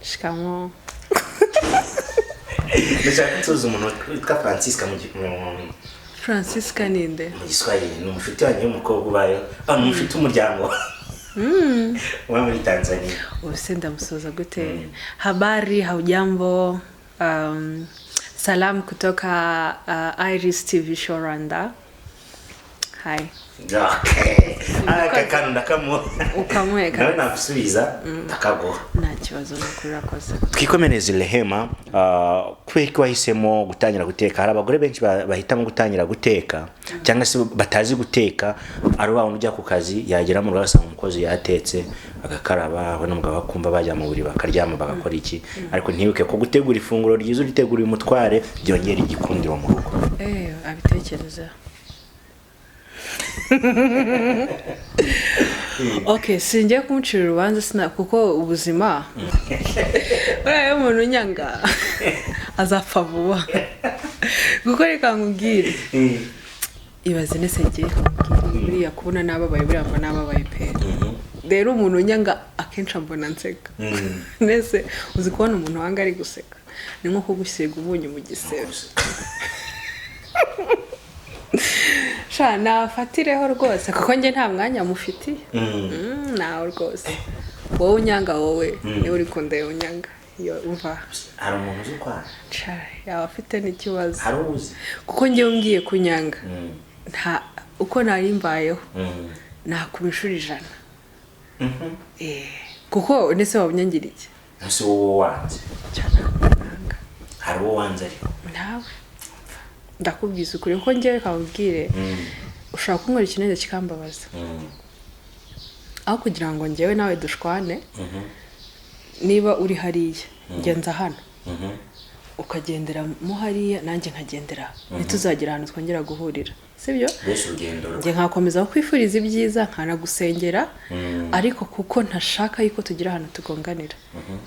shikamoo. Ndashaka tuzi umuntu witwa Francisca ninde? Mu Giswahili ni umufuti wanyu w'umukobwa ubayo. Umufuti umuryango. Wa muri Tanzania. Ubuse ndamusoza gute? Habari, haujambo. Salam kutoka Iris TV show Rwanda. Hi. Okay. Kakanda kamo. Ukamweka. Nawe nakusubiza takago. Nta kibazo nakura koze. Twikomereze Rehema kweko wahisemo gutangira guteka. Hari abagore benshi bahitamo gutangira guteka cyangwa se batazi guteka ari wa ujya ku kazi yagera mu rwasa umukozi yatetse agakaraba we n'umugabo akumva bajya mu buri bakaryama bagakora iki ariko ntibuke ko gutegura ifunguro ryiza uritegura umutware byongera igikundiro mu rugo. Abitekereza. Okay, singiye kumucira urubanza sina kuko ubuzima uraye umuntu nyanga azapfa vuba kuko reka nkubwire ibaze nese ngiye buriya kubona nababaye buriya mba nababaye pe rero umuntu nyanga akenshi mbona nseka nese uzi kubona umuntu wanga ari guseka ni nko kugusiga ubunye mu gisebe Shana fatireho rwose kuko nge nta mwanya mufiti nawe rwose wowe unyanga wowe niwe uri kunde unyanga yo umva hari umuntu uzi kwa yaba afite n'ikibazo hari uzi kuko nge umbwiye kunyanga nta uko nari mbayeho nakubishura 100 kuko nese wabunyangira iki nase wowe wanze hari wowe wanze nawe ndakubwiza ukuri ko ngewe kabubwire ushaka kunkora ikintu kikambabaza aho kugira ngo ngewe nawe dushwane niba uri hariya ngenza hano ukagendera mo hariya nanjye nkagendera ntituzagira ahantu twongera guhurira sibyo njye nkakomeza kwifuriza ibyiza nkanagusengera ariko kuko ntashaka yuko tugira ahantu tugonganira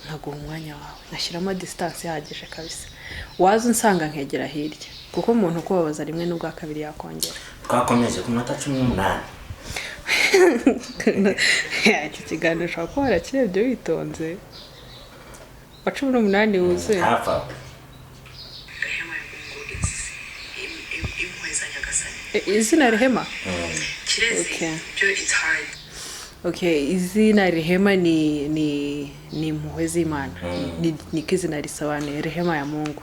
nkaguha umwanya wawe nashyiramo distance yahagije kabisa waza unsanga nkegera hirya kuko umuntu kubabaza rimwe n'ubwa kabiri yakongera twakomeje ku minota 18 iki kiganiro ushobora kuba warakirebye witonze wa 18 wuzuye hafa izina Rehema Kirezi it's hard. Okay, izina Rehema ni impuhwe z'Imana. Ni kizina risobanuye Rehema ya Mungu.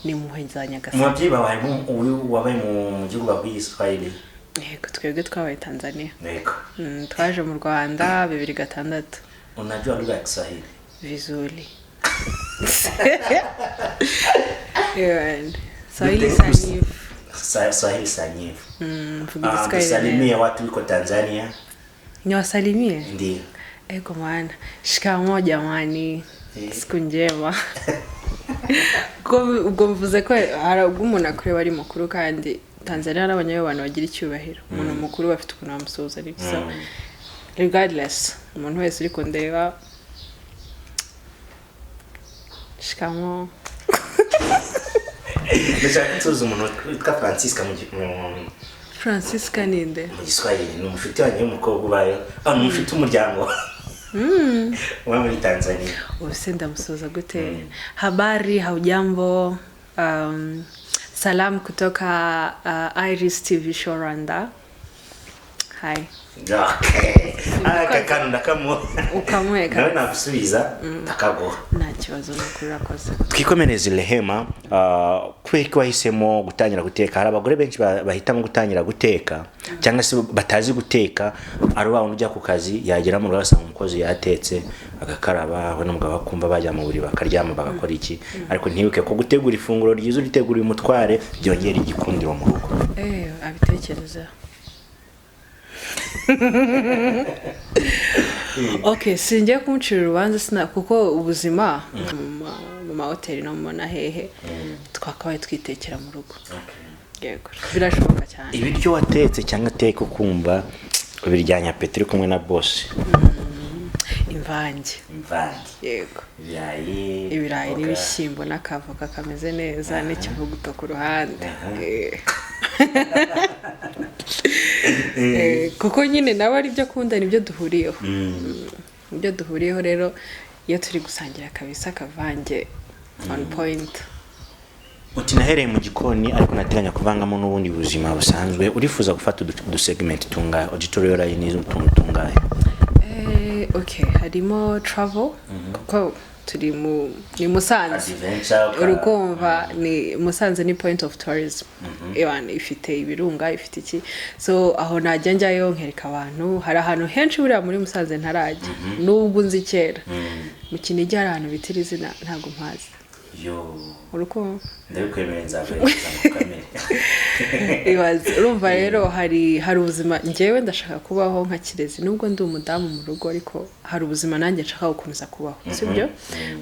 Ni impuhwe za Nyagasani. Umubyeyi wabaye mu gihugu bw'Israeli. Yego, twebwe twabaye Tanzania. Yego. Twaje mu Rwanda 2006. Unajua lugha ya Kiswahili? Vizuri. Swahili sanifu. Swahili sanifu. Mfugizi salimia watu wiko Tanzania. Niwasalimie? Ndiyo. Ego maana. Shikamoo jamani. Siku njema. Ubwo mvuze ko harabwo umuntu akureba ari mukuru kandi Tanzania n'abanyayo abantu bagira icyubahiro. Umuntu mukuru bafite ukuntu bamusuhuza ari byiza. Regardless, umuntu wese uri kundeba shikamo ndashaka kutuza umuntu witwa Francisca Francisca ninde mu Giswahili ni umushuti wanjye w'umukobwa ubayo ni umushuti umuryango wa muri Tanzania ubuse ndamusoza gute habari haujambo salam kutoka Iris TV show Rwanda hi okay kakanu ndakamo ukamweka nawe nagusubiza takago nta kibazo nakuri rakoze twikomereze Rehema kweki wahisemo gutangira guteka hari abagore benshi bahitamo gutangira guteka cyangwa se batazi guteka ari bawo ujya ku kazi yagera mu rugo asanga umukozi yatetse agakaraba we n'umugabo akumva bajya mu buri bakaryama bagakora iki ariko ntibuke ko gutegura ifunguro ryiza uritegura umutware byongera igikundiro mu rugo abitekereza okay singiye kumucira urubanza sina kuko ubuzima mu mahoteli no mu nahehe twakabaye twitekera mu rugo yego birashoboka cyane ibiryo watetse cyangwa teka ukumva biryanya Petri kumwe na boss imvange yego ibirayi n'ibishyimbo n'akavoka kameze neza n'ikivuguto ku ruhande kuko nyine nawe ari byo akunda nibyo duhuriyeho ibyo duhuriyeho rero iyo turi gusangira kabisa kavange on point utinahereye mu gikoni ariko nateganya kuvangamo n'ubundi buzima busanzwe urifuza gufata udusegment tunga auditorial line tungaye okay harimo travel kuko turi ni Musanze urukumva ni Musanze ni point of tourism ifite ibirunga ifite iki so aho najya njyayo nkereka abantu hari ahantu henshi buriya muri Musanze ntarajya nubwo nzi kera mu Kinigi hari ahantu bitira izina ntago mpazi urukumva ndabikwemereza kamere ibaze urumva rero hari ubuzima njyewe ndashaka kubaho nka Kirezi nubwo ndi umudamu mu rugo ariko hari ubuzima nanjye nshaka gukomeza kubaho sibyo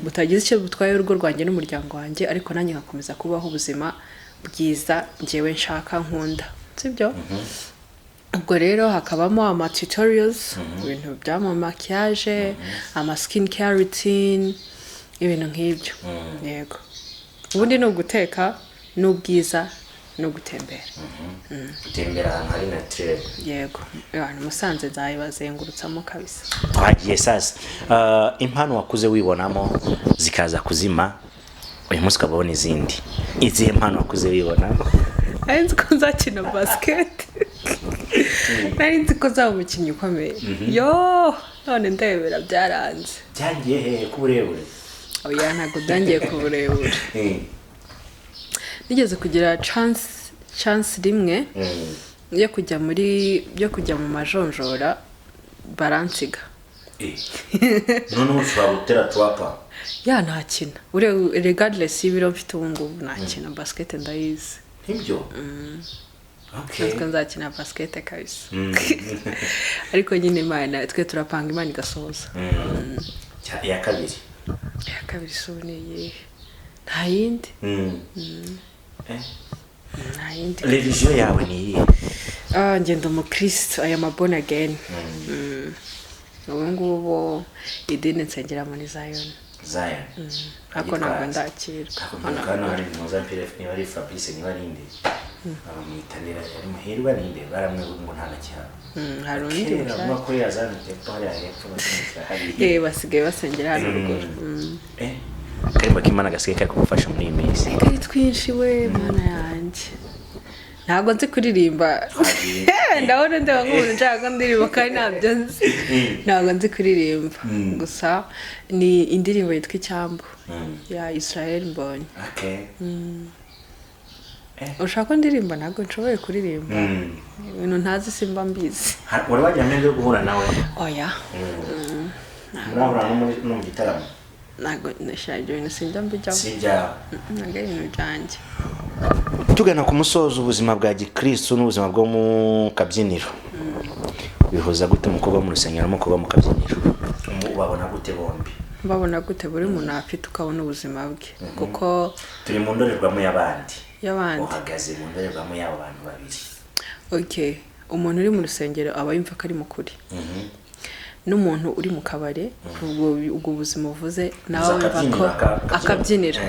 butagize icyo butwaye urugo rwanjye n'umuryango wanjye ariko nanjye ngakomeza kubaho ubuzima bwiza njyewe nshaka nkunda sibyo ubwo rero hakabamo ama tutorials ibintu bya maquillage ama skin care routine ibintu nk'ibyo yego ubundi no guteka n'ubwiza no gutembera gutembera ahantu hari nature yego abantu Musanze nzayibazengurutsamo kabisa twagiye sasa impano wakuze wibonamo zikaza kuzima uyu munsi ukabona izindi izihe mpano wakuze wibonamo nari nzi ko nzakina basket nari nzi ko nzaba umukinnyi ukomeye yo none ndebera byaranze byagiye hehe ku burebure oya ntabwo byangiye ku burebure nigeze kugira chance rimwe yo kujya mu majonjora baransiga none ushobora gutera twapa ya ntakina regardless y'ibiro mfite ubu ngubu ntakina basket ndayizi nk'ibyo natwe nzakina basket kabisa ariko nyine Imana twe turapanga Imana igasohoza ya kabiri suboniye nta yindi nta yindi religion yawe ni iyi ngenda umukristo aya born again ubu ngubu idini nsengeramo ni Zion ako ntabwo ndakirwa hano hari Mozambique niba ari Fabrice niba ari inde abamwitanira yari muhirwa ninde baramwe ngo nta nacyaro hari undi mushaka ko yazanite pare ya hepfo hari basigaye basengera hano ruguru karimba k'Imana gasigaye kari kumufasha muri iyi minsi kari twinshi we mana yanjye ntabwo nzi kuririmba ndabona ndeba nk'umuntu nshaka ndirimba kandi ntabyo nzi ntabwo nzi kuririmba gusa ni indirimbo yitwa Icyambu ya Israel Mbonyi ushaka ndirimba ntabwo nshoboye kuririmba ibintu ntazi simba mbizi wari wagira amahirwe yo guhura nawe oya murahura no mu gitaramo ntabwo nashaka ibintu sinjya mbijyamo ntabwo ari ibintu byanjye tugana ku musozo ubuzima bwa gikristo n'ubuzima bwo mu kabyiniro bihuza gute umukobwa mu rusengero n'umukobwa mu kabyiniro ubabona gute bombi babona gute buri muntu afite ukabona ubuzima bwe kuko turi mu ndorerwamo y'abandi uhagaze mu ndorerwamo y'abo bantu babiri okay umuntu uri mu rusengero aba yumva ko ari mukuri n'umuntu uri mu kabare ubwo buzima uvuze nawe wumva ko akabyinira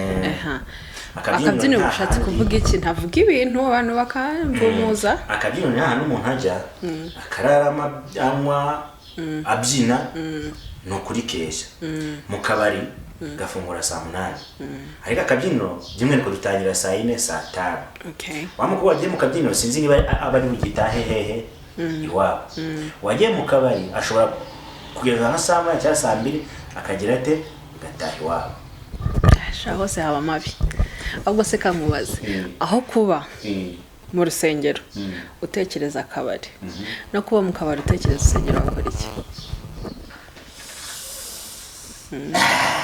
akabyinira ubushatse kuvuga iki ntavuga ibintu abantu bakamvumuza akabyinira ahantu umuntu ajya akararama anywa abyina no kuri kesha mu kabari gafungura saa 8 ariko akabyiniro rimwe niko bitangira saa 4 saa 5 wamuko wagiye mu kabyiniro sinzi niba abari bugitahe hehe iwabo wagiye mu kabari ashobora kugeza nka saa 1 cyangwa saa 2 akagira ate gataha iwabo shaho se haba mabi ahubwo se kamubaze aho kuba mu rusengero utekereza akabari no kuba mu kabari utekereza urusengero bakora iki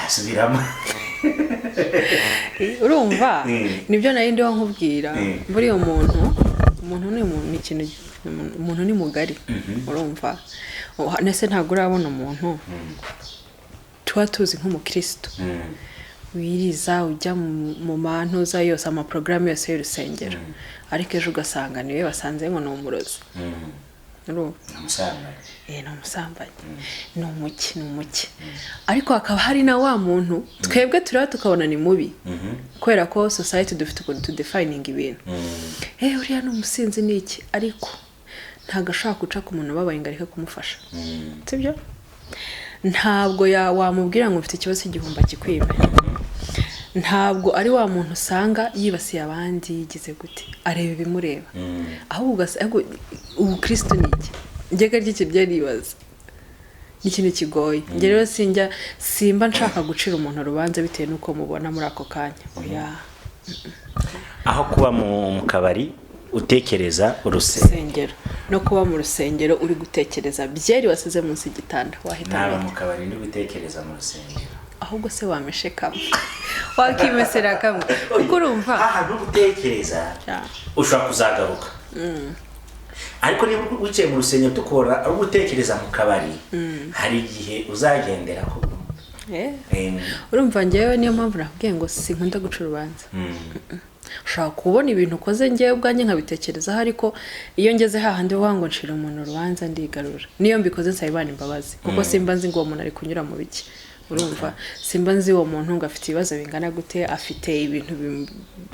subiramo urumva nibyo nari ndiho nkubwira buri umuntu ni ikintu umuntu ni mugari urumva nese ntago urabona umuntu tuba tuzi nk'umukristo wiriza ujya mu mantuza yose ama program yose y'urusengero ariko ejo ugasanga niwe basanze ngo ni umurozi n'umusambanyi ni umuki ariko hakaba hari na wa muntu twebwe turaba tukabona ni mubi kubera ko society dufite ukuntu tudefining ibintu uriya ni umusinzi niki ariko ntago ashaka guca ku muntu babaye ngo areke kumufasha sibyo ntabwo wamubwira ngo ufite ikibazo cy'igihumba kikwime ntabwo ari wa muntu usanga yibasiye abandi yigize gute areba ibimureba ahubwo ugasanga ubukristo ni iki njyega ry'ikibyaribaza ni ikintu kigoye njye rero simba nshaka gucira umuntu rubanza bitewe nuko mubona muri ako kanya aho kuba mu kabari utekereza urusengero no kuba mu rusengero uri gutekereza byeri wasize munsi y'igitanda wahita mu kabari ndi gutekereza mu rusengero ahubwo se wameshe kamwe wakimesera kamwe kuko urumva aha no gutekereza ushobora kuzagaruka ariko niba wicaye mu rusengero tukora ari gutekereza mu kabari hari igihe uzagendera ko urumva njyewe niyo mpamvu nakubwiye ngo sinkunda guca urubanza ushobora kubona ibintu ukoze njyewe ubwanjye nkabitekerezaho ariko iyo ngeze hahandi ngo nshira umuntu urubanza ndigarura niyo mbikoze nsaba Imana imbabazi kuko simba nzi ngo uwo muntu ari kunyura mu biki urumva simba nzi uwo muntu ngo afite ibibazo bingana gute afite ibintu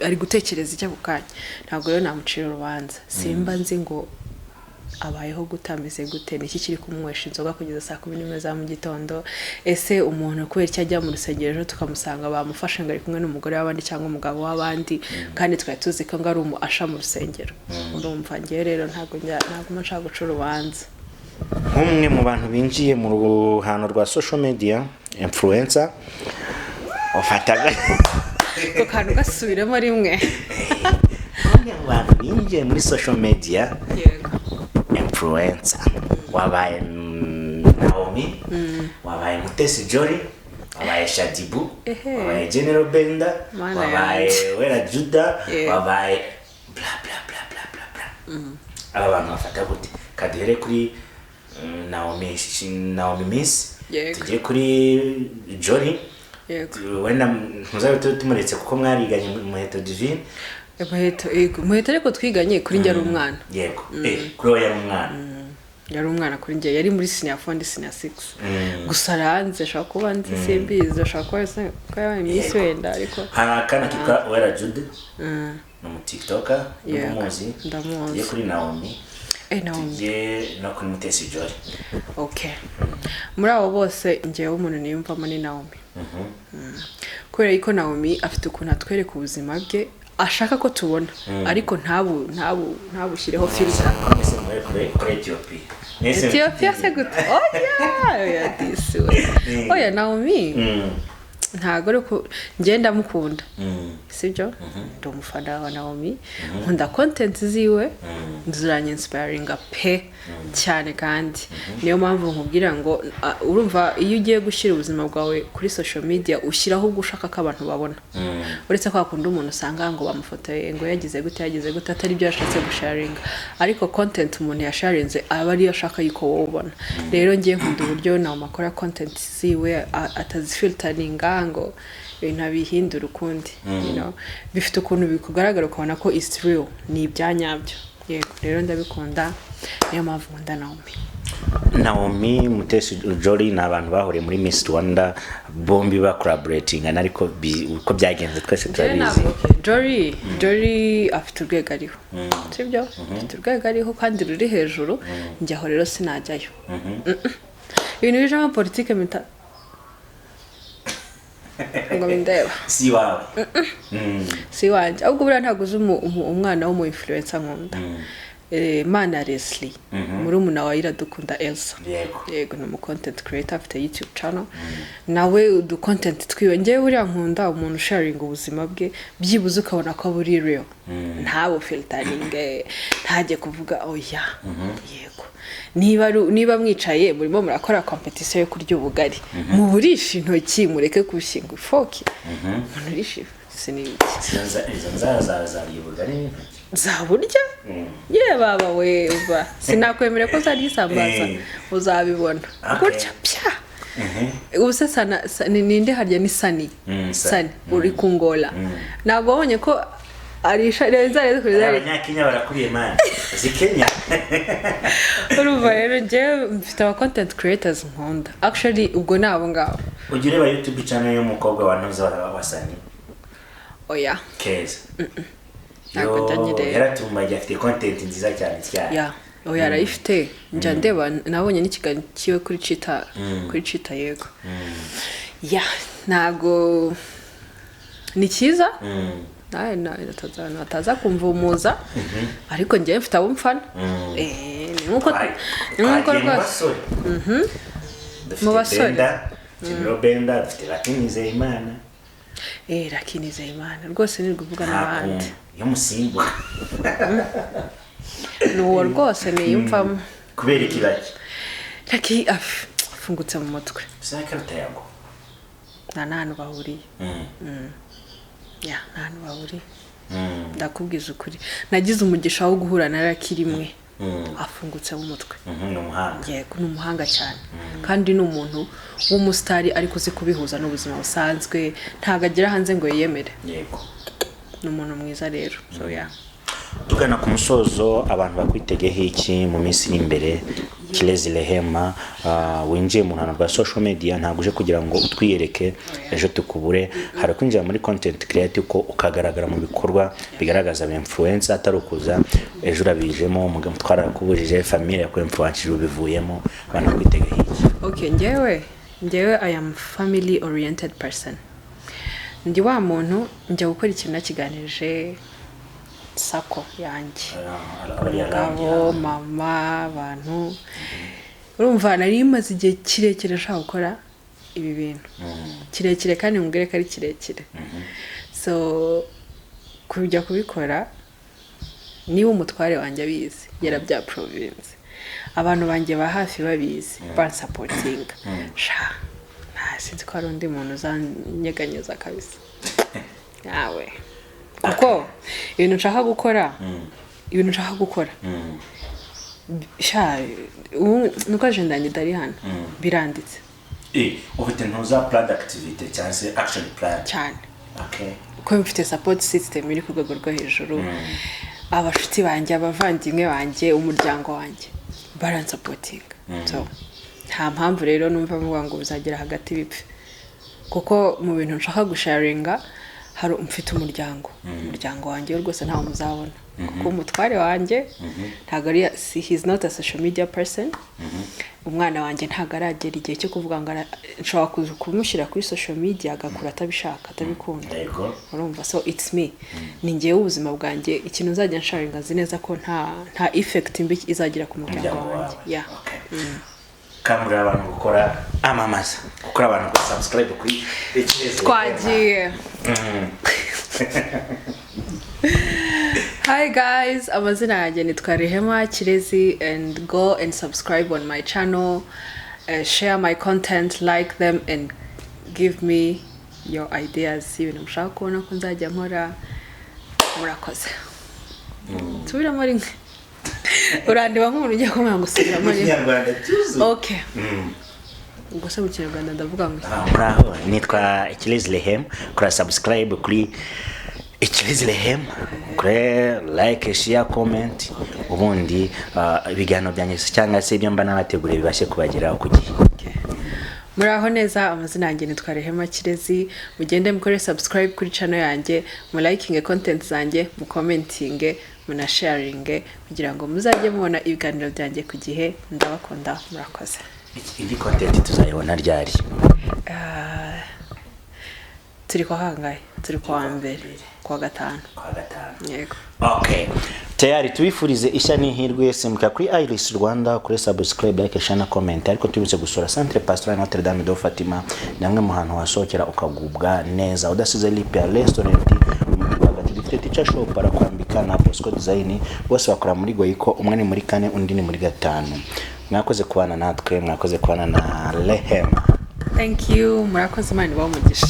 ari gutekereza icyo bukanye ntabwo rero namucira urubanza simba nzi ngo abayeho gutameze gute niki kiri kumwesha inzoga kugeza saa 11 za mu gitondo ese umuntu kubera icyo ajya mu rusengero tukamusanga bamufashe ngo ari kumwe n'umugore w'abandi cyangwa umugabo w'abandi kandi twari tuzi ko ngo ari asha mu rusengero urumva ngiye rero ntabwo nshaka guca urubanza nk'umwe mu bantu binjiye mu ruhando rwa social media influencer ufataga ko kantu gasubiremo rimwe nk'umwe mu bantu binjiye muri social media influencer wabaye Naomie wabaye Mutesi Jolly wabaye Shadibu wabaye General Benda wabaye Wera Juda wabaye bla bla bla bla bla bla aba bantu bafata gute kaduhere kuri Naomie Miss tujye kuri Jolly wenda muzabe tumuretse kuko mwariganye Muheto Divine Muheto ariko twiganye kuri njye ari umwana yego kuri yari umwana yari umwana kuri njye yari muri senior 4 ndi senior 6 gusa ranze shaka kuba nzi simbizo shaka ko yabaye Miss wenda ariko hari akana kitwa Wera Jude no mu TikToker n'umuzi ndamuzi ye kuri Naomie Naomie no kuri Mutesi Jolly muri abo bose njyewe umuntu niyumvamo ni Naomie kubera yuko Naomie afite ukuntu atwereka ubuzima bwe ashaka ko tubona ariko ntabushireho filter Ethiopia se gute oya disi Naomie ntago ariko ngenda mukunda sibyo ndumufana wa Naomie nkunda content ziwe nzuranye inspiring pe cyane kandi niyo mpamvu nkubwira ngo urumva iyo ugiye gushyira ubuzima bwawe kuri social media ushyiraho ugushaka ko abantu babona uretse ko akunda umuntu usanga ngo bamufotoye ngo yagize gute atari byo yashatse gusharinga ariko content umuntu yasharinze aba ari yashaka yuko wowe ubona rero ngiye nkunda uburyo Naomie akora content ziwe atazifilteringa ngo ibintu bihindura ukundi bifite ukuntu bikugaragara ukabona ko is real ni ibyanyabyo yego rero ndabikunda niyo mpamvu nkunda Naomie Naomie Mutesi Jolly ni abantu bahuriye muri Miss Rwanda bombi ba collaborating ariko uko byagenze twese turabizi. Jolly afite urwego ariho sibyo afite urwego ariho kandi ruri hejuru njyaho rero sinajyayo ibintu bijamo politike mita ngo bindeba si wawe si wanje ahubwo buriya ntabwo uzi umwana wo mu influencer nkunda Mana Leslie muri umuna wa Iradukunda Elsa yego ni content creator afite YouTube channel nawe udu content twiyongeye buriya nkunda umuntu sharing ubuzima bwe byibuze ukabona ko buri real ntabo filtering ntaje kuvuga oya yego niba mwicaye murimo murakora competition yo kurya ubugari mu burisha intoki mureke kushinga ifoki umuntu rishi siniki za ubugari zaburya ye baba we uba sinakwemera ko zari isambaza uzabibona gutya pya ubuse sana ninde harya ni sani uri kungola nagobonye ko arisha reza kuri abanyakenya barakuriye man zikenya urumva rero je mfite aba content creators nkunda actually ubwo nabo ngabo ugire ba YouTube channel y'umukobwa wa Noza wasani oya Keza yaratumbaye afite content nziza cyane ya oya arayifite njya ndeba nabonye n'ikiganiro kiwe kuri Chita yego ya nago ni cyiza nataza kumva umuza ariko njye mfite abo mfana nkuko rwose mu basore Benda dufite Lakinize Imana Lakinize Imana rwose ni kuvuga n'abandi yo musimbo nuwo rwose niyumvamo kubera ikibaki Laki afungutse mu mutwe sakarta yango nanu bahuriye ya nanu bahuriye ndakubwiza ukuri nagize umugisha wo guhura na Laki rimwe afungutse mu mutwe yego ni umuhanga cyane kandi ni umuntu w'umusitari ariko uzi kubihuza n'ubuzima busanzwe ntago agira hanze ngo yiyemere yego ni umuntu mwiza rero so ya tugana ku musozo abantu bakwitegeho iki mu minsi iri imbere Kirezi Rehema winjiye mu ntano bwa social media ntabwo uje kugira ngo utwiyereke ejo tukubure hari kwinjira muri content creative ko ukagaragara mu bikorwa bigaragaza ba influencer atarukuza ejo urabijemo umugabo twarakubujije family yako influencer ubivuyemo abantu bakwitegeho iki okay njyewe I am family oriented person ndi wa muntu njya gukora ikintu nakiganirije sako yanjye abo mama abantu urumva nari maze igihe kirekire nshaka gukora ibi bintu kirekire kandi mubwire ko ari kirekire so kujya kubikora niba umutware wanjye abizi yarabya province abantu banjye ba hafi babizi bansapotinga sinzi ko hari undi muntu uzanyeganyeza kabisa yawe kuko ibintu nshaka gukora nuko agenda yanjye dari hano biranditse ufite ntuza plan d'activité cyangwa se action plan cyane kuko mfite support system iri ku rwego rwo hejuru abashuti banjye abavandimwe banjye umuryango wanjye baransapotinga so nta mpamvu rero numva ngo bizagera hagati bipfe kuko mu bintu nshaka gusharinga hari umfite umuryango wanjye rwose ntawo muzabona kuko umutware wanjye ntago ari he's not a social media person umwana wanjye ntago aragera igihe cyo kuvuga ngo nshobora kumushyira kuri social media agakura atabishaka atabikunda urumva so it's me ni njyewe ubuzima bwanjye ikintu nzajya nsharinga nzi neza ko nta effect mbi izagira ku muryango wanjye yeah kamera abantu gukora amamaza gukora abantu subscribe kuri twagiye Hi guys, amazina yanjye nitwa Rehema Kirezi and go and subscribe on my channel, share my content, like them and give me your ideas ibintu mushaka kubona ko nzajya nkora murakoze tubiramo rimwe urandiba nk'umuntu ugiye kumenya ngo usubiramo rimwe okay ubwo se mu Kinyarwanda ndavuga ngo muraho nitwa Kirezi Rehema kora subscribe kuri Kirezi Rehema kure like share comment ubundi ibiganiro byanjye cyangwa se ibyo mba nabateguriye bibashe kubageraho ku gihe. Muraho neza, amazina yanjye nitwa Rehema Kirezi. Mugende mukore subscribe kuri channel yanjye, mu liking content zanjye, mu commenting, mu na sharing kugira ngo muzajye mubona ibiganiro byanjye ku gihe. Ndabakunda, murakoze. Iyi content tuzayibona ryari? Turi kwa kangahe? Turi kwa mbere, kwa gatanu. Yego. Okay. Tayari tubifurize ishya n'ihirwe yese muka kuri Iris Rwanda, kuri subscribe, like, share na comment. Ariko tubitse gusura Centre Pastoral Notre Dame de Fatima, namwe mu hantu wasokera ukagubwa neza udasize lipe restaurant bagati dufite teacher shop para kwambika na Bosco Design, bose bakora muri Goyiko, umwe ni muri 4 undi ni muri 5. Mwakoze kubana natwe, mwakoze kubana na Rehema. Thank you, murakoze, Imana ibahe umugisha.